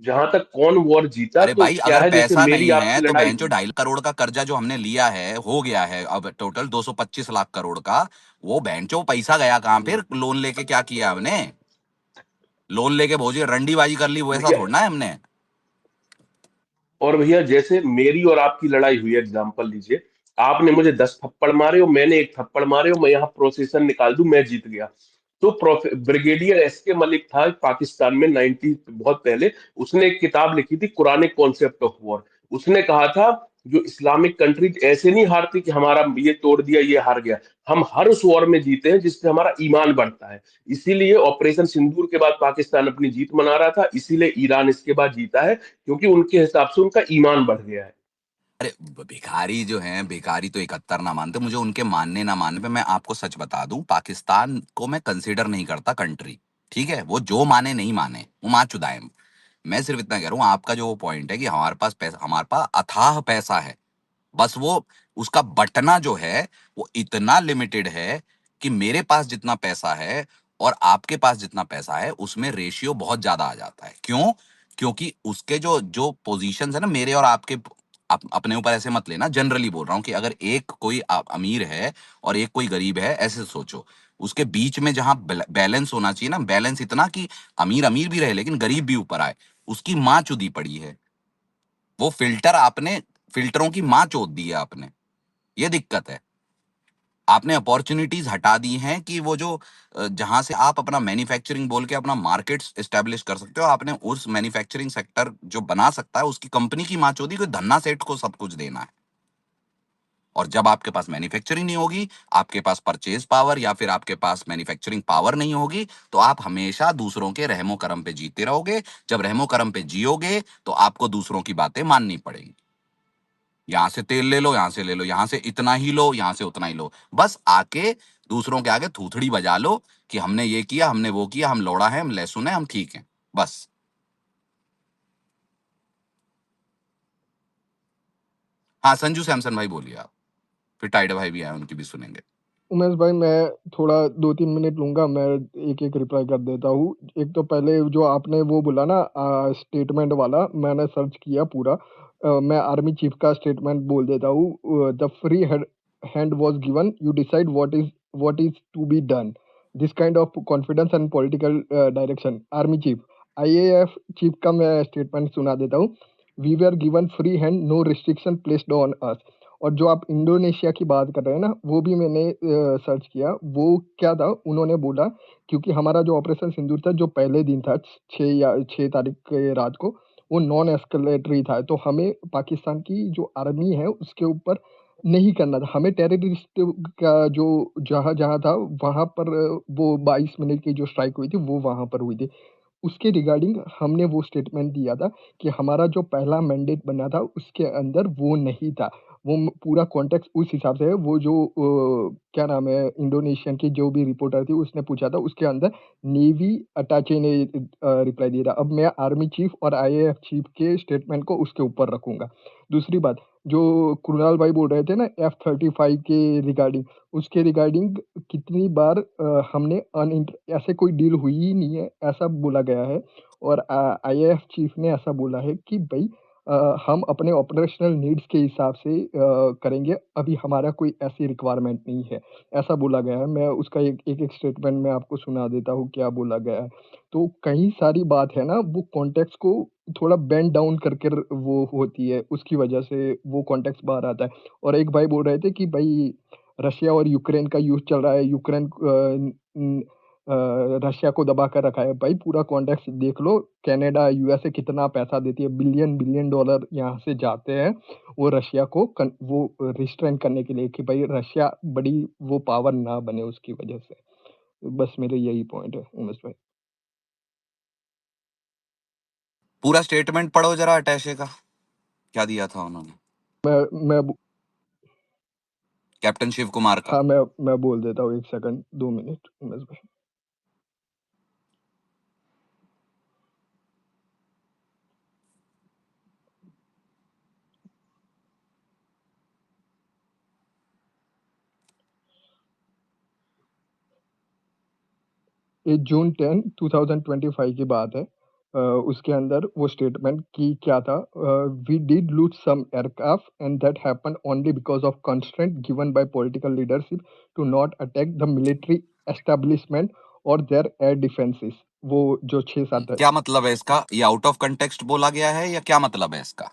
जहां तक कौन वॉर जीता, अरे तो भाई, क्या अगर है, जैसे पैसा मेरी नहीं है आपकी तो लड़ाई बहनचोद हुई। 2.5 करोड़ का कर्जा जो हमने लिया है, हो गया है अब टोटल 225 लाख करोड़ का। वो बहनचोद पैसा गया कहाँ? फिर लोन लेके क्या किया हमने? लोन लेके भोजी रंडीबाजी कर ली, वो ऐसा भैया, थोड़ा है हमने। और भैया जैसे मेरी और आपकी लड़ाई हुई, एग्जांपल लीजिए, आपने मुझे 10 थप्पड़ मारे और मैंने एक थप्पड़ मारे, और मैं यहाँ प्रोसेसन निकाल दूं, मैं जीत गया। तो ब्रिगेडियर एस के मलिक था पाकिस्तान में 90 बहुत पहले, उसने एक किताब लिखी थी कुरानिक कॉन्सेप्ट ऑफ वॉर। उसने कहा था जो इस्लामिक कंट्रीज ऐसे नहीं हारती कि हमारा ये तोड़ दिया, ये हार गया। हम हर उस वॉर में जीते हैं जिससे हमारा ईमान बढ़ता है। इसीलिए ऑपरेशन सिंदूर के बाद पाकिस्तान अपनी जीत मना रहा था, इसीलिए ईरान इसके बाद जीता है, क्योंकि उनके हिसाब से उनका ईमान बढ़ गया है। अरे भिखारी जो हैं, भिखारी तो 71 ना मानते। मुझे उनके मानने ना मानने पे मैं आपको सच बता दूं, पाकिस्तान को मैं कंसीडर नहीं करता कंट्री। ठीक है, वो जो माने नहीं माने, वो माँ चुदाए। मैं सिर्फ इतना कह रहा हूँ, आपका जो वो पॉइंट है कि हमारे पास पैसा, हमारे पास अथाह पैसा है, बस वो उसका बटना जो है वो इतना लिमिटेड है कि मेरे पास जितना पैसा है और आपके पास जितना पैसा है उसमें रेशियो बहुत ज्यादा आ जाता है। क्यों? क्योंकि उसके जो जो पोजीशंस है ना, मेरे और आपके, अपने ऊपर ऐसे मत लेना, जनरली बोल रहा हूँ कि अगर एक कोई अमीर है और एक कोई गरीब है, ऐसे सोचो, उसके बीच में जहां बैलेंस होना चाहिए ना, बैलेंस इतना कि अमीर अमीर भी रहे लेकिन गरीब भी ऊपर आए, उसकी माँ चुदी पड़ी है। वो फिल्टर आपने, फिल्टरों की माँ चोद दी है आपने, ये दिक्कत है। आपने अपॉर्चुनिटीज हटा दी हैं कि वो जो जहां से आप अपना मैन्युफैक्चरिंग बोल के अपना मार्केट एस्टेब्लिश कर सकते हो, आपने उस मैन्युफैक्चरिंग सेक्टर जो बना सकता है उसकी कंपनी की माँ चोदी, कोई धन्ना सेठ को सब कुछ देना है। और जब आपके पास मैन्युफैक्चरिंग नहीं होगी, आपके पास परचेज पावर या फिर आपके पास मैन्युफैक्चरिंग पावर नहीं होगी, तो आप हमेशा दूसरों के रहमो करम पे जीते रहोगे। जब रहमो करम पे जियोगे तो आपको दूसरों की बातें माननी पड़ेगी। यहां से तेल ले लो, यहां से ले लो, यहां से इतना ही लो, यहां से उतना ही लो, बस आके दूसरों के आगे थूथड़ी बजा लो कि हमने ये किया, हमने वो किया, हम लौड़ा है, हम लहसुन है, हम ठीक हैं, बस। हाँ, संजू सैमसन भाई बोलिए आप, फिर टाइडर भाई भी आए, उनकी भी सुनेंगे। उमेश भाई, मैं थोड़ा 2-3 मिनट लूँगा, मैं एक-एक रिप्लाई कर देता हूँ। एक तो पहले जो आपने वो बोला ना स्टेटमेंट वाला, मैंने सर्च किया पूरा। मैं आर्मी चीफ का स्टेटमेंट बोल देता हूँ। The free hand was given, you decide what is to be done. This kind of confidence and political direction. Army chief, IAF chief का मैं स्टेटमेंट सुना देता हूँ। We were given free hand, no restriction placed on us. और जो आप Indonesia की बात कर रहे हैं ना, वो भी मैंने सर्च किया। वो क्या था, उन्होंने बोला क्योंकि हमारा जो ऑपरेशन सिंदूर था, जो पहले दिन था 6 तारीख के रात को, वो नॉन एस्केलेटरी था। तो हमें पाकिस्तान की जो आर्मी है, उसके ऊपर नहीं करना था। हमें टेररिस्ट का जो जहाँ-जहाँ था, वहाँ पर वो 22 मिनट की जो स्ट्राइक हुई थी, वो वहाँ पर हुई थी। उसके रिगार्डिंग हमने वो स्टेटमेंट दिया था कि हमारा जो पहला मैंडेट बना था, उसके अंदर वो नहीं था। वो पूरा कॉन्टेक्स्ट उस हिसाब से है। वो जो क्या नाम है, इंडोनेशियन की जो भी रिपोर्टर थी, उसने पूछा था, उसके अंदर नेवी अटाचे ने रिप्लाई दिया था। अब मैं आर्मी चीफ और आईएएफ चीफ के स्टेटमेंट को उसके ऊपर रखूंगा। दूसरी बात, जो कुणाल भाई बोल रहे थे ना F-35 के रिगार्डिंग, उसके रिगार्डिंग कितनी बार हमने ऐसे कोई डील हुई ही नहीं है, ऐसा बोला गया है। और आईएएफ चीफ ने ऐसा बोला है कि भाई हम अपने ऑपरेशनल नीड्स के हिसाब से करेंगे, अभी हमारा कोई ऐसी रिक्वायरमेंट नहीं है, ऐसा बोला गया है। मैं उसका एक स्टेटमेंट मैं आपको सुना देता हूँ क्या बोला गया है। तो कई सारी बात है ना, वो कॉन्टेक्स्ट को थोड़ा बेंड डाउन करके वो होती है, उसकी वजह से वो कॉन्टेक्स्ट बाहर आता है। और एक भाई बोल रहे थे कि भाई रशिया और यूक्रेन का युद्ध चल रहा है, यूक्रेन रशिया को दबा कर रखा है। भाई पूरा कॉन्टेक्स्ट देख लो, कनाडा, यूएसए कितना पैसा देती है, बिलियन बिलियन डॉलर यहाँ से जाते हैं वो रशिया को वो रिस्ट्रेन करने के लिए कि भाई रशिया बड़ी वो पावर ना बने उसकी वजह से। बस मेरे यही पॉइंट है उमेश भाई। पूरा स्टेटमेंट पढ़ो जरा अटैचे का, क्या दिया था उन्होंने। मैं कैप्टन शिव कुमार का। हाँ मैं बोल देता हूँ, 1 सेकंड 2 मिनट उमेश भाई। ये जून 10 2025 की बात है। उसके अंदर वो स्टेटमेंट की क्या था, we did lose some aircraft and that happened only because of constraint given by political leadership to not attack the military establishment और देयर एयर डिफेंसेस। वो जो 6-7 क्या मतलब है इसका? ये आउट ऑफ कंटेक्स्ट बोला गया है या क्या मतलब है इसका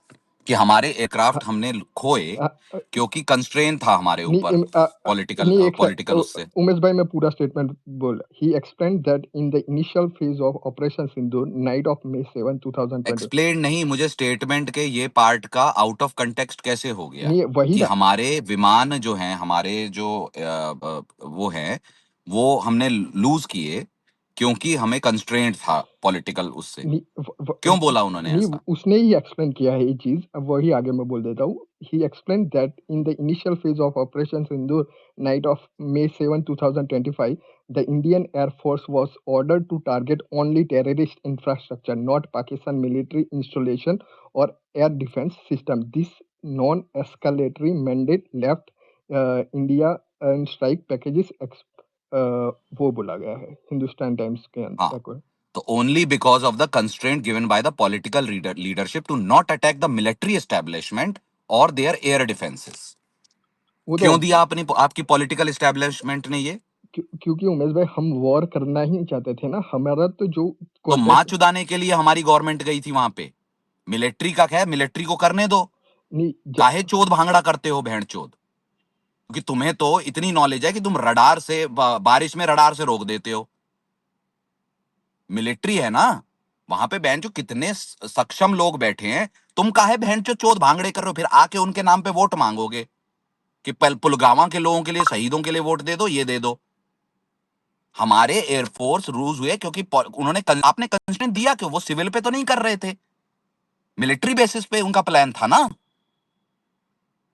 कि हमारे एयरक्राफ्ट हमने खोए क्योंकि कंस्ट्रेन था हमारे ऊपर नहीं एक पॉलिटिकल उससे? उमेश भाई मैं पूरा स्टेटमेंट बोल, ही explained that in the initial phase of operation Sindoor night of May 7 2020। Explain नहीं, मुझे स्टेटमेंट के ये पार्ट का आउट ऑफ कंटेक्स्ट कैसे हो गया नहीं वही कि ना, हमारे विमान जो हैं, हमारे जो वो हैं, वो हमने लूज किए क्योंकि हमें कंस्ट्रेंट था पॉलिटिकल उससे। नहीं क्यों बोला उन्होंने नहीं ऐसा? उसने ही एक्सप्लेन किया है ये चीज, अब वही आगे मैं बोल देता हूँ। He explain that in the initial phase of operation Sindoor night of May 7 2025 the Indian air force was ordered to target only terrorist infrastructure not Pakistan military installation और air defence system. This non escalatory mandate left India and strike packages वो बोला गया है Hindustan times के हाँ, अंदर। तो only because of the constraint given by the political leadership to not attack the military establishment और देयर एयर डिफेंसेस। वो तो क्यों दिया आपने, आपकी पॉलिटिकल एस्टेब्लिशमेंट ने ये? क्योंकि उमेश भाई हम वॉर करना ही चाहते थे ना, हमारा तो जो तो माँ कॉन्टेक्ट चुदाने के लिए हमारी गवर्नमेंट गई थी वहां पे। मिलिट्री का क्या है, मिलिट्री को करने दो। नहीं काहे चोद भांगड़ा करते हो भेड़ चोद? क्योंकि तुम्हें तो इतनी नॉलेज है कि तुम रडार से बारिश में रडार से रोक देते हो। मिलिट्री है ना वहां पे, बहन जो कितने सक्षम लोग बैठे हैं, तुम काहे बहन चो चोद भांगड़े कर रहे हो? फिर आके उनके नाम पे वोट मांगोगे कि पुलगामा के लोगों के लिए, शहीदों के लिए वोट दे दो, ये दे दो। हमारे एयरफोर्स रूज हुए क्योंकि उन्होंने आपने कंस्ट्रेंट दिया कि वो सिविल पे तो नहीं कर रहे थे, मिलिट्री बेसिस पे उनका प्लान था ना।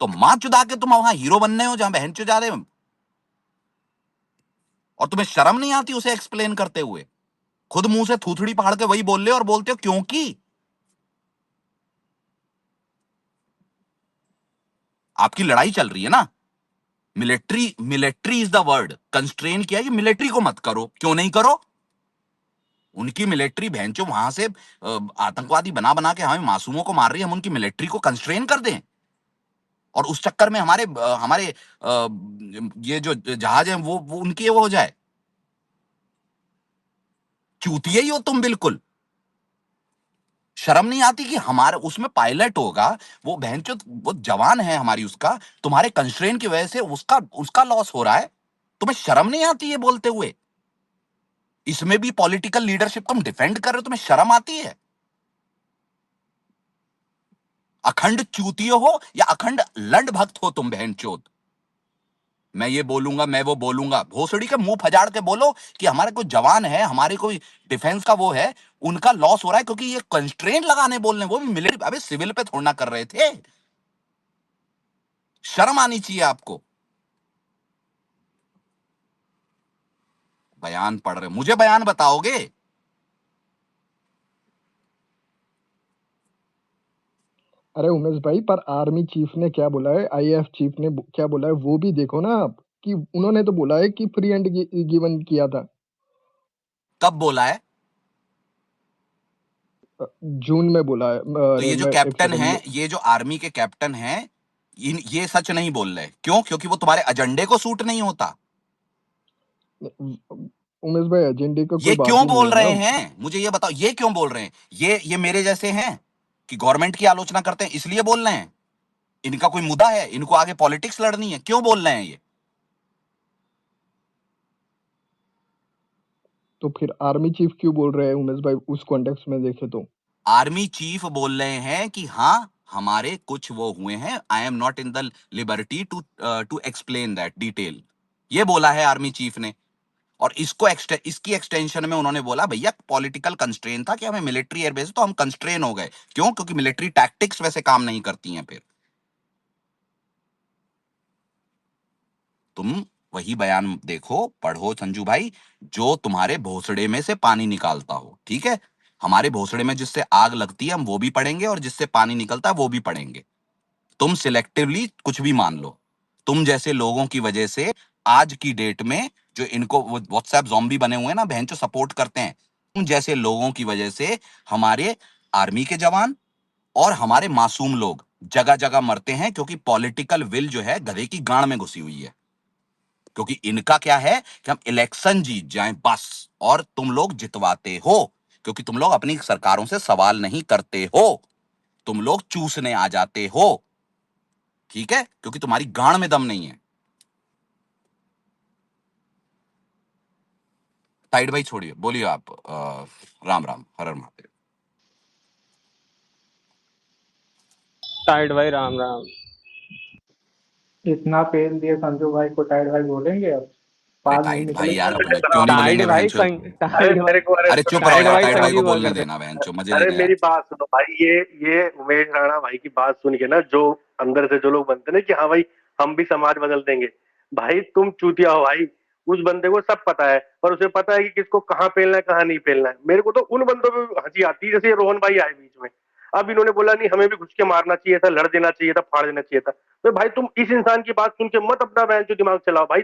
तो मां चुदा के तुम वहां हीरो बनने हो जहां बहन चो जा रहे हो, और तुम्हें शर्म नहीं आती उसे एक्सप्लेन करते हुए? खुद मुंह से थूथड़ी पहाड़ के वही बोल रहे हो और बोलते हो क्योंकि आपकी लड़ाई चल रही है ना। Military, military is the word. Constrain किया कि मिलिट्री को मत करो। क्यों नहीं करो? उनकी मिलिट्री भैंचो वहां से आतंकवादी बना बना के हमें मासूमों को मार रही है, हम उनकी मिलिट्री को कंस्ट्रेन कर दें और उस चक्कर में हमारे हमारे ये जो जहाज है वो उनकी वो हो जाए? चूतिए ही हो तुम बिल्कुल। शर्म नहीं आती कि हमारे उसमें पायलट होगा, वो भैंचो वो जवान है हमारी, उसका तुम्हारे कंस्ट्रेन की वजह से उसका उसका लॉस हो रहा है। तुम्हें शर्म नहीं आती ये बोलते हुए? इसमें भी पॉलिटिकल लीडरशिप तुम डिफेंड कर रहे हो, तुम्हें शर्म आती है? अखंड चूतियो हो या अखंड लंड भक्त हो तुम बहन चोद? मैं ये बोलूंगा, मैं वो बोलूंगा, भोसड़ी के मुंह फजाड़ के बोलो कि हमारे कोई जवान है, हमारे कोई डिफेंस का वो है, उनका लॉस हो रहा है क्योंकि ये कंस्ट्रेंट लगाने बोल रहे हैं, वो भी मिलिट्री, अबे सिविल पे थोड़ा ना कर रहे थे। शर्म आनी चाहिए आपको। बयान पढ़ रहे, मुझे बयान बताओगे? अरे उमेश भाई, पर आर्मी चीफ ने क्या बोला है, आईएएफ चीफ ने क्या बोला है वो भी देखो ना आप, कि उन्होंने तो बोला है कि फ्री एंड गिवन किया था। कब बोला है? जून में बोला है। तो अरे ये जो मैं एक कैप्टन है, सेकंड, ये जो आर्मी के कैप्टन हैं, ये सच नहीं बोल रहे। क्यों? क्योंकि वो तुम्हारे एजेंडे को सूट नहीं होता। उमेश भाई एजेंडे का ये कोई बात क्यों ही नहीं बोल है ना। रहे हैं मुझे ये बताओ, ये क्यों बोल रहे हैं? ये मेरे जैसे हैं कि गवर्नमेंट की आलोचना करते हैं इसलिए बोल रहे हैं? इनका कोई मुद्दा है, इनको आगे पॉलिटिक्स लड़नी है, क्यों बोल रहे हैं ये? तो फिर आर्मी चीफ क्यों बोल रहे हैं उमेश भाई, उस कॉन्टेक्स्ट में देखे तो? आर्मी चीफ बोल रहे हैं कि हाँ हमारे कुछ वो हुए हैं, I am not in the liberty to explain that detail, ये बोला है आर्मी चीफ ने। और इसकी एक्सटेंशन में उन्होंने बोला भैया पॉलिटिकल कंस्ट्रेन था कि हमें मिलिट्री एयरबेस, तो हम कंस्ट्रेन हो गए। क्यों? क्योंकि मिलिट्री टैक्टिक्स वैसे काम नहीं करती हैं फिर। तुम वही बयान देखो, पढ़ो संजू भाई, जो तुम्हारे भोसड़े में से पानी निकालता हो। ठीक है, हमारे भोसड़े में जिससे आग लगती है हम वो भी पढ़ेंगे, और जिससे पानी निकलता है वो भी पढ़ेंगे। तुम सिलेक्टिवली कुछ भी मान लो। तुम जैसे लोगों की वजह से आज की डेट में जो इनको व्हाट्सएप ज़ॉम्बी बने हुए हैं ना, बहन जो सपोर्ट करते हैं, तुम जैसे लोगों की वजह से हमारे आर्मी के जवान और हमारे मासूम लोग जगह जगह मरते हैं, क्योंकि पॉलिटिकल विल जो है गधे की गांड में घुसी हुई है। क्योंकि इनका क्या है कि हम इलेक्शन जीत जाएं बस, और तुम लोग जितवाते हो, क्योंकि तुम लोग अपनी सरकारों से सवाल नहीं करते हो, तुम लोग चूसने आ जाते हो। ठीक है, क्योंकि तुम्हारी गांड में दम नहीं है। टाइड भाई छोड़िए, बोलिए आप। राम राम, हर हर महादेव। टाइड भाई राम राम। इतना पेल दिए संजू भाई को, टाइड भाई बोलेंगे अब? अरे बाद नहीं टाइड भाई निकलेगा। यार, अपने क्यों नहीं टाइड बोलेंगे भाई बहनचोद? टाइड अरे चुप रहो टाइड यार, भाई टाइड भाई को संजीव बोल बोलने रहे थे। देना बहनचोद, मजे अरे लेने मेरी यार। बात सुनो भाई, ये उमेश राणा भाई की बात सुन के ना, जो अंदर से जो लोग बनते हैं ना कि हाँ भाई हम भी समाज बदल देंगे, भाई तुम चूतिया हो भाई। उस बंदे को सब पता है, और उसे पता है कि किसको कहाँ पेलना है कहाँ नहीं पेलना है। मेरे को तो उन बंदों पे हंसी आती है, जैसे ये रोहन भाई आए बीच में, अब इन्होंने बोला नहीं हमें भी घुस के मारना चाहिए था, लड़ देना चाहिए था, फाड़ देना चाहिए था। तो भाई तुम इस इंसान की बात सुन के मत अपना बहन जो दिमाग चलाओ भाई।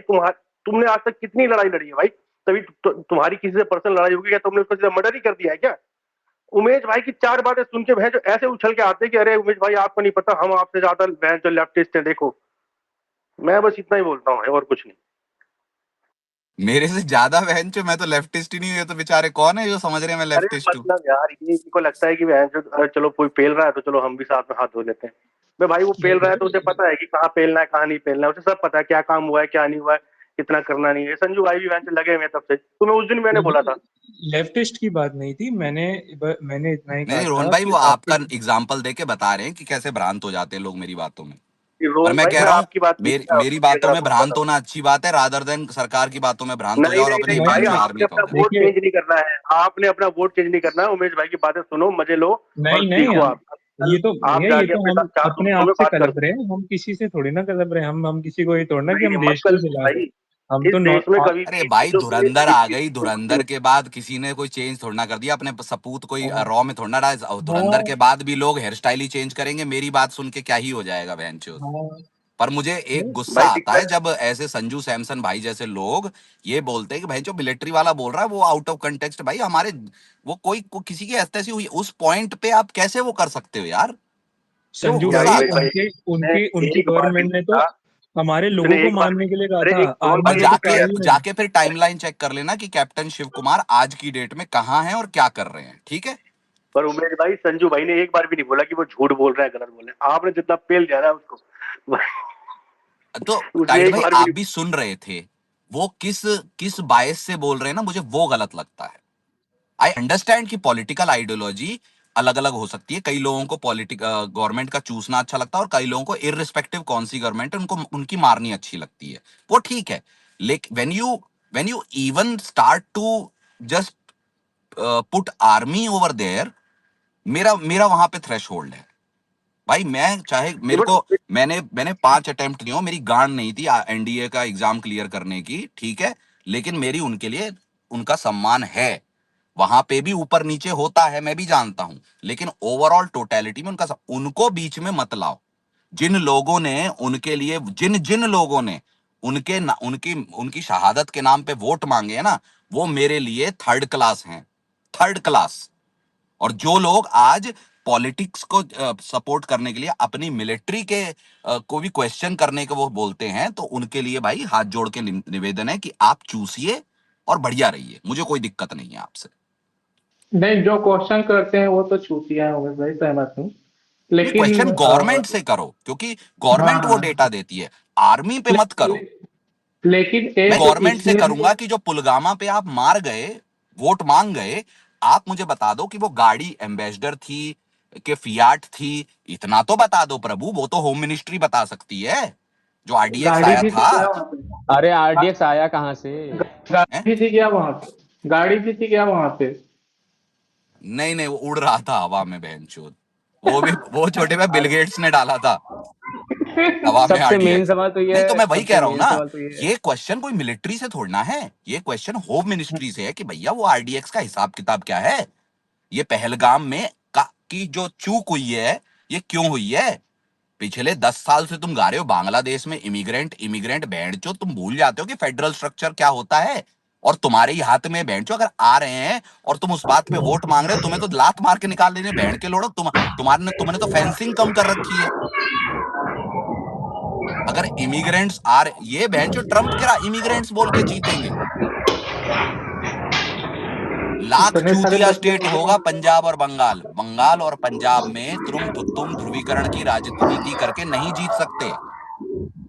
तुमने आज तक कितनी लड़ाई लड़ी है भाई? तभी तुम्हारी किसी से पर्सनल लड़ाई होगी क्या? तुमने उसको सीधा मर्डर ही कर दिया है क्या? उमेश भाई की 4 बातें सुन के भैंस ऐसे उछल के आते कि अरे उमेश भाई आपको नहीं पता, हम आपसे ज्यादा भैंस जो लेफ्टिस्ट है, देखो। मैं बस इतना ही बोलता हूँ और कुछ नहीं। मेरे से ज्यादा बहनचोद मैं तो लेफ्टिस्ट ही नहीं हूँ, ये तो बेचारे कौन है जो समझ रहे हैं मैं अरे लेफ्टिस्ट हूँ? मतलब यार, ये इनको लगता है कि भैंस जो चलो कोई पेल रहा है तो चलो हम भी साथ में हाथ धो लेते हैं। भाई वो पेल रहा है तो उसे पता है कि कहाँ पेलना है कहाँ नहीं पेलना है, उसे सब पता है क्या काम हुआ है क्या नहीं हुआ है, कितना करना नहीं है। संजू भाई भी भैंस लगे हुए हैं तब से, तुम्हें उस दिन मैंने बोला था। लेफ्टिस्ट की बात नहीं थी, मैंने इतना ही नहीं कहा नहीं रोहन था भाई, कि वो आपका आपके एग्जाम्पल देके बता रहे हैं कि कैसे भ्रांत हो जाते हैं लोग मेरी बातों में। पर रोहन मैं भाई कह मैं रहा हूँ, आपकी बात नहीं मेरी बातों में भ्रांत होना अच्छी बात है, रादर देन सरकार की बातों में भ्रांत हो नहीं जाओ और नहीं अपनी नहीं बहन भाई, जो आपने आर्मी को अपना दे। वोट देखिए, चेंज नहीं करना है, आपने अपना वोट चेंज नहीं करना है। उमेश भाई की बातें सुनो, मजे लो और नहीं नहीं सीखो। आप ये तो आप भैया, ये जाके तो अपने हम साथ 4 अपने दोस्तों आप में से बात कर कलप लो। रहे हैं, हम किसी से थोड़ी ना कलप रहे हैं। हम किसी को ये तोड़ना कि नहीं हम मत देश के कल खिलाफ है। भाई, हम इस तो देश में कभी अरे भी भाई चीजों के लिए धुरंधर आ गई, धुरंधर नहीं। के बाद किसी ने कोई चेंज थोड़ा ना कर दिया, अपने सपूत कोई हाँ रॉ में थोड़ा ना डाला। धुरंधर के हाँ बाद भी लोग हेयर स्टाइल ही चेंज करेंगे, मेरी बात सुन के क्या ही हो जाएगा बहनचोद। हाँ। पर मुझे एक नहीं, गुस्सा भाई आता है जब ऐसे संजू सैमसन भाई जैसे लोग ये बोलते हैं कि भाई जो मिलिट्री वाला बोल रहा है वो आउट ऑफ कंटेक्स्ट। भाई हमारे वो किसी की ऐसी हुई उस पॉइंट पे आप कैसे वो कर सकते हो यार? जो संजू यार गुस्सा भाई, उमेश आता है। भाई, उनके मैं उनकी उनकी एक बार भी गवर्नमेंट नहीं ने तो था, हमारे लोगों उसने को एक बार भी मारने के लिए कहा अरे था, एक रोहन आर्मी और भाई को एक तो जाके क्या सेकंड, ही नहीं। जाके फिर टाइमलाइन चेक कर लेना कि कैप्टन शिव कुमार आज की डेट में कहाँ हैं और क्या कर रहे हैं। ठीक है, पर उमेश भाई संजू भाई ने एक बार भी नहीं बोला कि वो झूठ बोल रहा है, गलत बोल रहा है। आपने जितना पेल दिया ना उसको, तो उसने टाइड एक भाई बार भी आप नहीं। भी सुन रहे थे, वो किस किस बायस से बोल रहे हैं ना, मुझे वो गलत लगता है। आई अंडरस्टैंड कि पॉलिटिकल आइडियोलॉजी अलग अलग हो सकती है, कई लोगों को गवर्नमेंट का चूसना अच्छा लगता है और कई लोगों को इररिस्पेक्टिव कौन सी गवर्नमेंट है उनको उनकी मारनी अच्छी लगती है, वो ठीक है। लेकिन when you even start to just put army over there, मेरा मेरा वहां पे थ्रेशोल्ड है। भाई मैं चाहे मेरे को, मैंने 5 अटेम्प्ट दिए हो, मेरी गांड नहीं थी एनडीए का एग्जाम क्लियर करने की, ठीक है, लेकिन मेरी उनके लिए उनका सम्मान है। वहां पे भी ऊपर नीचे होता है, मैं भी जानता हूं, लेकिन ओवरऑल टोटलिटी में उनको बीच में मत लाओ। जिन लोगों ने उनके लिए, जिन जिन लोगों ने उनकी उनकी शहादत के नाम पे वोट मांगे हैं ना, वो मेरे लिए थर्ड क्लास हैं, थर्ड क्लास। और जो लोग आज पॉलिटिक्स को सपोर्ट करने के लिए अपनी मिलिट्री के को भी क्वेश्चन करने को वो बोलते हैं, तो उनके लिए भाई हाथ जोड़ के निवेदन है कि आप चूसिए और बढ़िया रहिए, मुझे कोई दिक्कत नहीं है आपसे। नहीं, जो क्वेश्चन करते हैं वो तो चूतिया है उमेश भाई, सहमत हूँ। नहीं, लेकिन क्वेश्चन गवर्नमेंट से करो, क्योंकि गवर्नमेंट वो हाँ, डेटा देती है, आर्मी पे मत ले, करो। ले, लेकिन मैं एक गवर्नमेंट से इसमें करूंगा कि जो पुलगामा पे आप मार गए, वोट मांग गए, आप मुझे बता दो कि वो गाड़ी एम्बेसडर थी कि फियाट थी, इतना तो बता दो प्रभु, वो तो होम मिनिस्ट्री बता सकती है, जो आरडीएक्स गाड़ी आया भी थी था। क्या वहाँ पे? अरे आरडीएक्स आया कहाँ से? हैं? गाड़ी भी थी क्या वहाँ पे? गाड़ी भी थी क्या वहाँ पे? नहीं नहीं, वो उड़ रहा था हवा में बहनचोद, वो भी वो छोटे में बिल गेट्स ने डाला था। हवा में सबसे मेन आरडीएक्स। सवाल तो ये नहीं तो है, मैं वही कह सबसे रहा हूँ मेन ना, सवाल तो ये है। ये क्वेश्चन कोई मिलिट्री से थोड़ना है, ये क्वेश्चन होम मिनिस्ट्री से है कि भैया वो आरडीएक्स का हिसाब किताब क्या है, ये पहलगाम में की जो चूक हुई है ये क्यों हुई है। पिछले 10 साल से तुम गा रहे हो बांग्लादेश में इमिग्रेंट इमिग्रेंट, बैंचो तुम भूल जाते हो कि फेडरल स्ट्रक्चर क्या होता है। और तुम्हारे ही हाथ में बैंचो अगर आ रहे हैं और तुम उस बात पे वोट मांग रहे हो, तुम्हें तो लात मार के निकाल देने बैंड के लोड़ो। तुमने तो फेंसिंग कम कर रखी है। अगर इमिग्रेंट्स आ रहे, ये बैंचो ट्रम्प के इमिग्रेंट्स बोल के जीतेंगे। लाख इतने सारे चूतिया बच्चे स्टेट होगा पंजाब और बंगाल। बंगाल और पंजाब में तुम ध्रुवीकरण की राजनीति करके नहीं जीत सकते,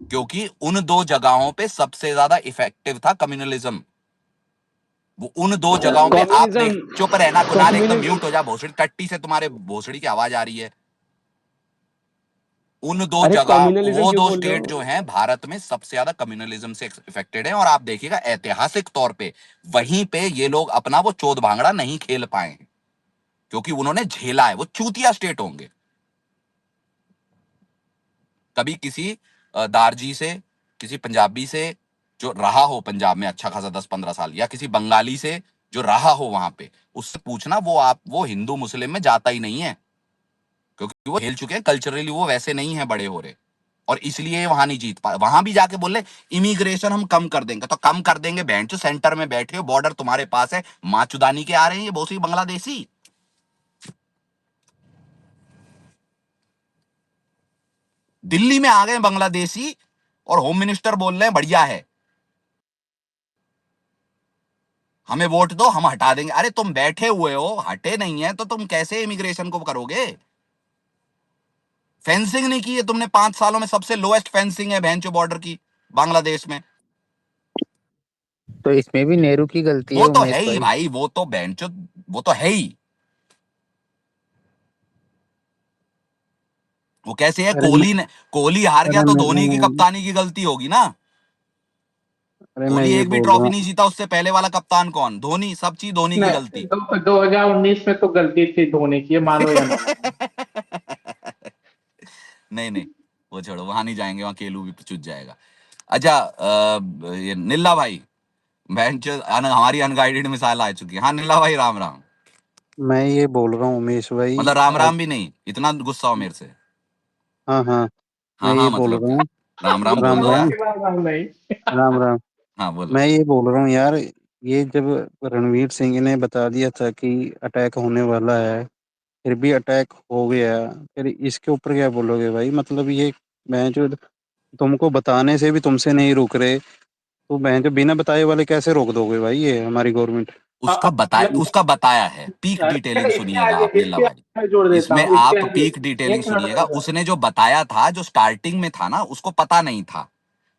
क्योंकि उन दो जगहों पे सबसे ज्यादा इफेक्टिव था कम्युनलिज्म। वो उन दो जगहों पे आप देख, चुप रहना कुणाल, एकदम म्यूट हो जा, भोसड़ी टट्टी से तुम्हारे भोसड़ी की आवाज आ रही है। उन दो अरे जगह, कम्युनलिज्म वो क्यों दो बोल रहे स्टेट जो हो? हैं भारत में सबसे ज्यादा कम्युनलिज्म से इफेक्टेड हैं। और आप देखिएगा ऐतिहासिक तौर पे वहीं पे ये लोग अपना वो चोद भांगड़ा नहीं खेल पाए हैं, क्योंकि उन्होंने झेला है। वो चूतिया स्टेट होंगे। कभी किसी दारजी से, किसी पंजाबी से जो रहा हो पंजाब में अच्छा खासा 10-15 साल, या किसी बंगाली से जो रहा हो वहां पे, उससे पूछना, वो हिंदू मुस्लिम में जाता ही नहीं है, क्योंकि वो हिल चुके हैं कल्चरली, वो वैसे नहीं है बड़े हो रहे। और इसलिए वहां नहीं जीत पाए। वहां भी जाके बोले इमिग्रेशन हम कम कर देंगे, तो कम कर देंगे बैंचो, सेंटर में बैठे हो, बॉर्डर तुम्हारे पास है, माचुदानी के आ रहे हैं ये बहुत बांग्लादेशी। दिल्ली में आ गए बांग्लादेशी और होम मिनिस्टर बोल रहे हैं बढ़िया है, हमें वोट दो हम हटा देंगे। अरे तुम बैठे हुए हो, हटे नहीं है तो तुम कैसे इमिग्रेशन को करोगे। फेंसिंग नहीं की है तुमने 5 सालों में, सबसे लोएस्ट फेंसिंग है भैंचो बॉर्डर की बांग्लादेश में। तो इसमें भी नेहरू की गलती है वो तो है उमेश ही भाई। भाई, वो तो भैंचो, वो तो है ही। वो कैसे है, अरे मैं कोहली हार गया अरे तो मैं धोनी की कप्तानी की गलती होगी ना। अरे मैं कोहली ये एक भी बोल रहा ट्रॉफी हूँ। नहीं जीता, उससे पहले वाला कप्तान कौन, धोनी। सब चीज धोनी की नहीं गलती। 2019 में तो गलती थी धोनी की, ये मानो या ना मानो। नहीं नहीं, वो छोड़ो, वहां नहीं जाएंगे, वहां केलू भी चुज जाएगा। अच्छा, ये निल्ला भाई, हमारी अनगाइडेड मिसाइल आ चुकी है। हाँ निल्ला भाई, राम राम। मैं ये बोल रहा हूँ उमेश भाई मतलब राम राम भी नहीं, इतना गुस्सा हो मेरे से। हाँ हाँ, मैं हाँ हाँ, ये बोल मतलब रहा क्या, हूँ। राम राम बोल राम दो राम। यार। नहीं राम राम। हाँ बोलो। मैं ये बोल रहा हूँ यार, ये जब रणवीर सिंह ने बता दिया था कि अटैक होने वाला है, फिर भी अटैक हो गया, फिर इसके ऊपर क्या बोलोगे भाई? मतलब ये, मैं जो तुमको बताने से भी तुमसे नहीं रुक रहे, तो मैं जो बिना बताए वाले कैसे रोक दोगे भाई, ये हमारी गवर्नमेंट। उसका बताया है, पीक डिटेलिंग इसके सुनिएगा आगे आप निल्ला इसके भाई। आगे मैं जोड़ देता इसमें हूँ, इसके आप आगे पीक डिटेलिंग एक मिनट सुनिएगा। रुको। उसने जो बताया था, जो स्टार्टिंग में था ना, उसको पता नहीं था,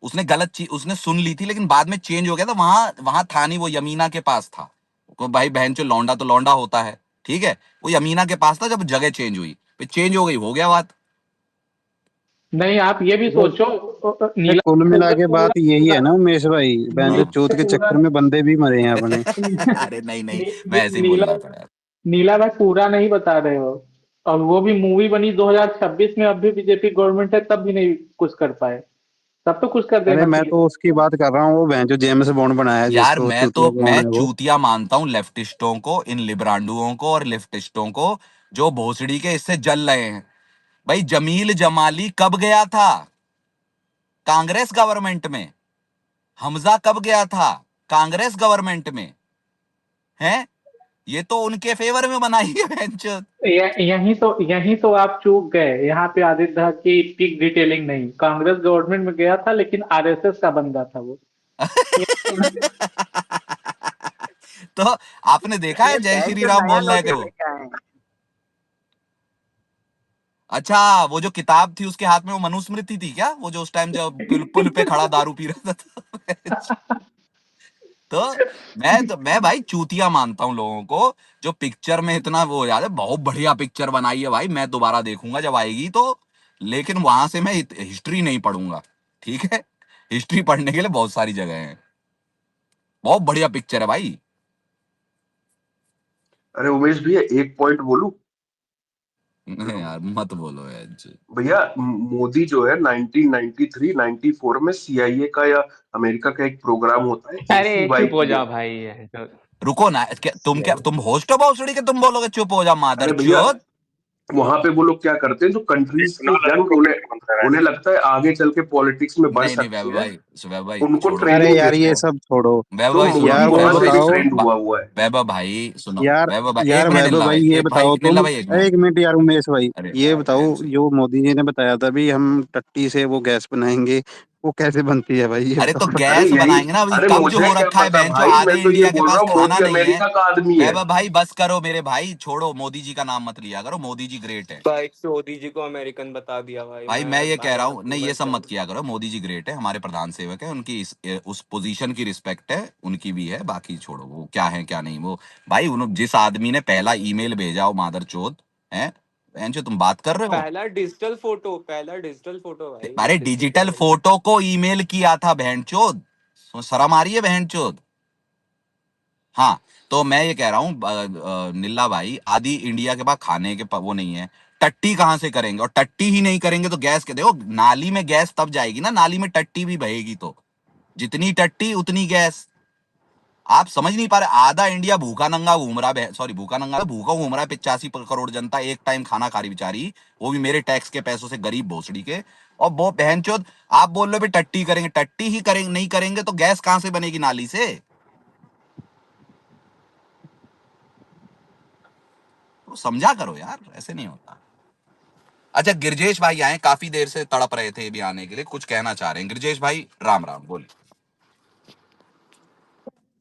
उसने गलत चीज उसने सुन ली थी, लेकिन बाद में चेंज हो गया था। वहां वहां था नहीं, वो यमीना के पास था। भाई बहन चो, लौंडा तो लौंडा होता है, ठीक है, वो यमीना के पास था। जब जगह चेंज हुई, फिर चेंज हो गई, हो गया बात। नहीं आप ये भी अरे सोचो, अरे नीला कुल मिला पूरा के पूरा बात यही है पूरा ना उमेश भाई, बहन जो नीला चूत के पूरा चक्कर में बंदे भी मरे हैं अपने। अरे नहीं नहीं, मैं ऐसे ही बोल नीला रहा था यार। नीला भाई पूरा नहीं बता रहे हो। और वो भी मूवी बनी 2026 में, अब भी बीजेपी गवर्नमेंट है, तब भी नहीं कुछ कर पाए। तब तो कुछ कर अरे देना मैं चाहिए तो उसकी बात कर रहा हूँ, वो बहन जो जेम्स बॉन्ड बनाया है, यार जिसको चूतिया मैं कौन है वो। चूतिया मानता हूं लेफ्टिस्टों को, इन लिब्रांडुओं को और लेफ्टिस्टों को, जो भोसड़ी के इससे जल रहे हैं। भाई जमील जमाली कब गया था कांग्रेस गवर्नमेंट में, हमजा कब गया था कांग्रेस गवर्नमेंट में, है ये तो उनके फेवर में बनाई है बेंचोद। यहीं तो आप चूक गए। यहाँ पे आदित्य दा की पीक डिटेलिंग नहीं, कांग्रेस गवर्नमेंट में गया था लेकिन आरएसएस का बंदा था वो। तो आपने देखा है अरे जय बहन श्री जो राम नया बोल रहा है कि लॉजिक वो, लेके आए हैं। अच्छा वो जो किताब थी उसके हाथ में, वो मनुस्मृति थी क्या, वो जो उस टाइम जब पुल पे खड़ा दारू पी रहा था। मैं भाई चूतिया मानता हूं लोगों को जो पिक्चर में इतना वो याद है। बहुत बढ़िया पिक्चर बनाई है भाई, मैं दोबारा देखूंगा जब आएगी तो। लेकिन वहां से मैं हिस्ट्री नहीं पढ़ूंगा, ठीक है। हिस्ट्री पढ़ने के लिए बहुत सारी जगह हैं। बहुत बढ़िया पिक्चर है भाई। अरे उमेश भैया एक पॉइंट बोलूं। नहीं यार मत बोलो यार जी। भैया मोदी जो है 1993 94 में CIA का या अमेरिका का एक प्रोग्राम होता है अरे ACY चुप हो किया। जाओ भाई है तो रुको ना, क्या तुम होस्ट हो भोसड़ी के, तुम बोलोगे चुप हो जा अरे भैया मादरचोद। वहां पे वो लोग क्या करते हैं, जो कंट्रीज के यंग, उन्हें लगता है आगे चल के पॉलिटिक्स में बढ़ नहीं नहीं सकते हैं, वैभव भाई उनको छोड़ो। अरे ट्रेनिंग यार देते ये हैं। सब छोड़ो वैभव तो भाई सुनो, यार, मोदी वो वहां से भी बताओ ट्रेंड हुआ हुआ है। वैभव भाई सुनो, यार वैभव भाई यार एक मिनट, वैभव निल्ला भाई, भाई ये बताओ निल्ला तुम, भाई एक मिनट। एक मिनट यार उमेश भाई, अरे ये यार बताओ जो मोदी जी ने बताया था भी हम टट्टी से वो गैस बनाएंगे, वो कैसे बनती है भाई, ये अरे तो बताओ। अरे गैस यही, बनाएंगे ना, अभी अरे कम जो मुझे हो क्या रखा है पता बहनचो, भाई, आधे मैं तो ये इंडिया के बोल रहा पास हूँ खाना मोदी नहीं है। अमेरिका का आदमी है। वैभव भाई बस करो मेरे भाई, छोड़ो, मोदी जी का नाम मत लिया करो, मोदी जी ग्रेट है। भाई मोदी जी को अमेरिकन बता दिया भाई, भाई मैं ये कह रहा हूँ, नहीं ये बच सब मत जाऊंगा। किया करो, मोदी जी ग्रेट है, हमारे प्रधान सेवक है, उनकी उस पोजीशन की रिस्पेक्ट है, उनकी भी है, बाकी छोड़ो वो क्या है क्या नहीं वो। भाई उन जिस आदमी ने पहला ईमेल भेजा हो मादरचोद है, बहनचो तुम बात कर रहे हो। पहला डिजिटल फोटो भाई, अरे डिजिटल फोटो को ईमेल किया था बहनचोद, शर्म आ रही है बहनचोद। हाँ, तो मैं ये कह रहा हूँ निल्ला भाई, आदि इंडिया के पास खाने के वो नहीं है, टट्टी कहाँ से करेंगे, और टट्टी ही नहीं करेंगे तो गैस के, देखो नाली में गैस तब जाएगी ना, नाली में टट्टी भी बहेगी, तो जितनी टट्टी उतनी गैस। आप समझ नहीं पा रहे, आधा इंडिया भूखा नंगा घूम रहा है, सॉरी भूखा नंगा, भूखा घूम रहा है, 85 करोड़ जनता एक टाइम खाना खा रही बेचारी, वो भी मेरे टैक्स के पैसों से, गरीब भोसड़ी के, और वो बहनचोद आप बोल रहे हो भी टट्टी करेंगे, टट्टी ही करेंगे, नहीं करेंगे तो गैस कहां से बनेगी नाली से। तो समझा करो यार, ऐसे नहीं होता। अच्छा गिरजेश भाई आए, काफी देर से तड़प रहे थे भी आने के लिए, कुछ कहना चाह रहे हैं गिरजेश भाई, राम राम बोलिए।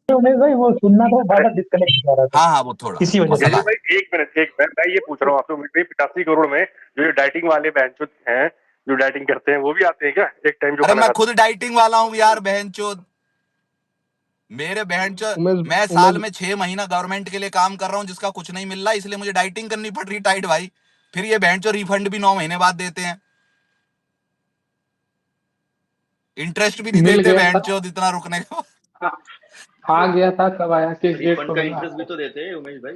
उमेश भाई वो सुनना था, बार बार डिस्कनेक्ट हो रहा था, हाँ हाँ वो थोड़ा इसी वजह से। मसला भाई एक मिनट, मैं ये पूछ रहा हूँ आपसे, उमेश भाई 85 करोड़ में जो ये डाइटिंग वाले बहनचोद हैं, जो डाइटिंग करते हैं, वो भी आते हैं क्या एक टाइम जो अरे खाना मैं खाते खुद डाइटिंग वाला हूँ यार बहनचोद, मेरे बहनचोद, उमेश मैं साल उमेश में 6 महीना गवर्नमेंट के लिए काम कर रहा हूँ, जिसका कुछ नहीं मिल रहा, इसलिए मुझे डाइटिंग करनी पड़ रही टाइट भाई, फिर ये बहनचोद रिफंड भी 9 महीने बाद देते हैं, इंटरेस्ट भी नहीं मिल देते गया था, बहनचोद इतना रुकने का। आ गया था, कब आया, किस डेट रिफंड को का मिला? इंटरेस्ट भी तो देते हैं उमेश भाई।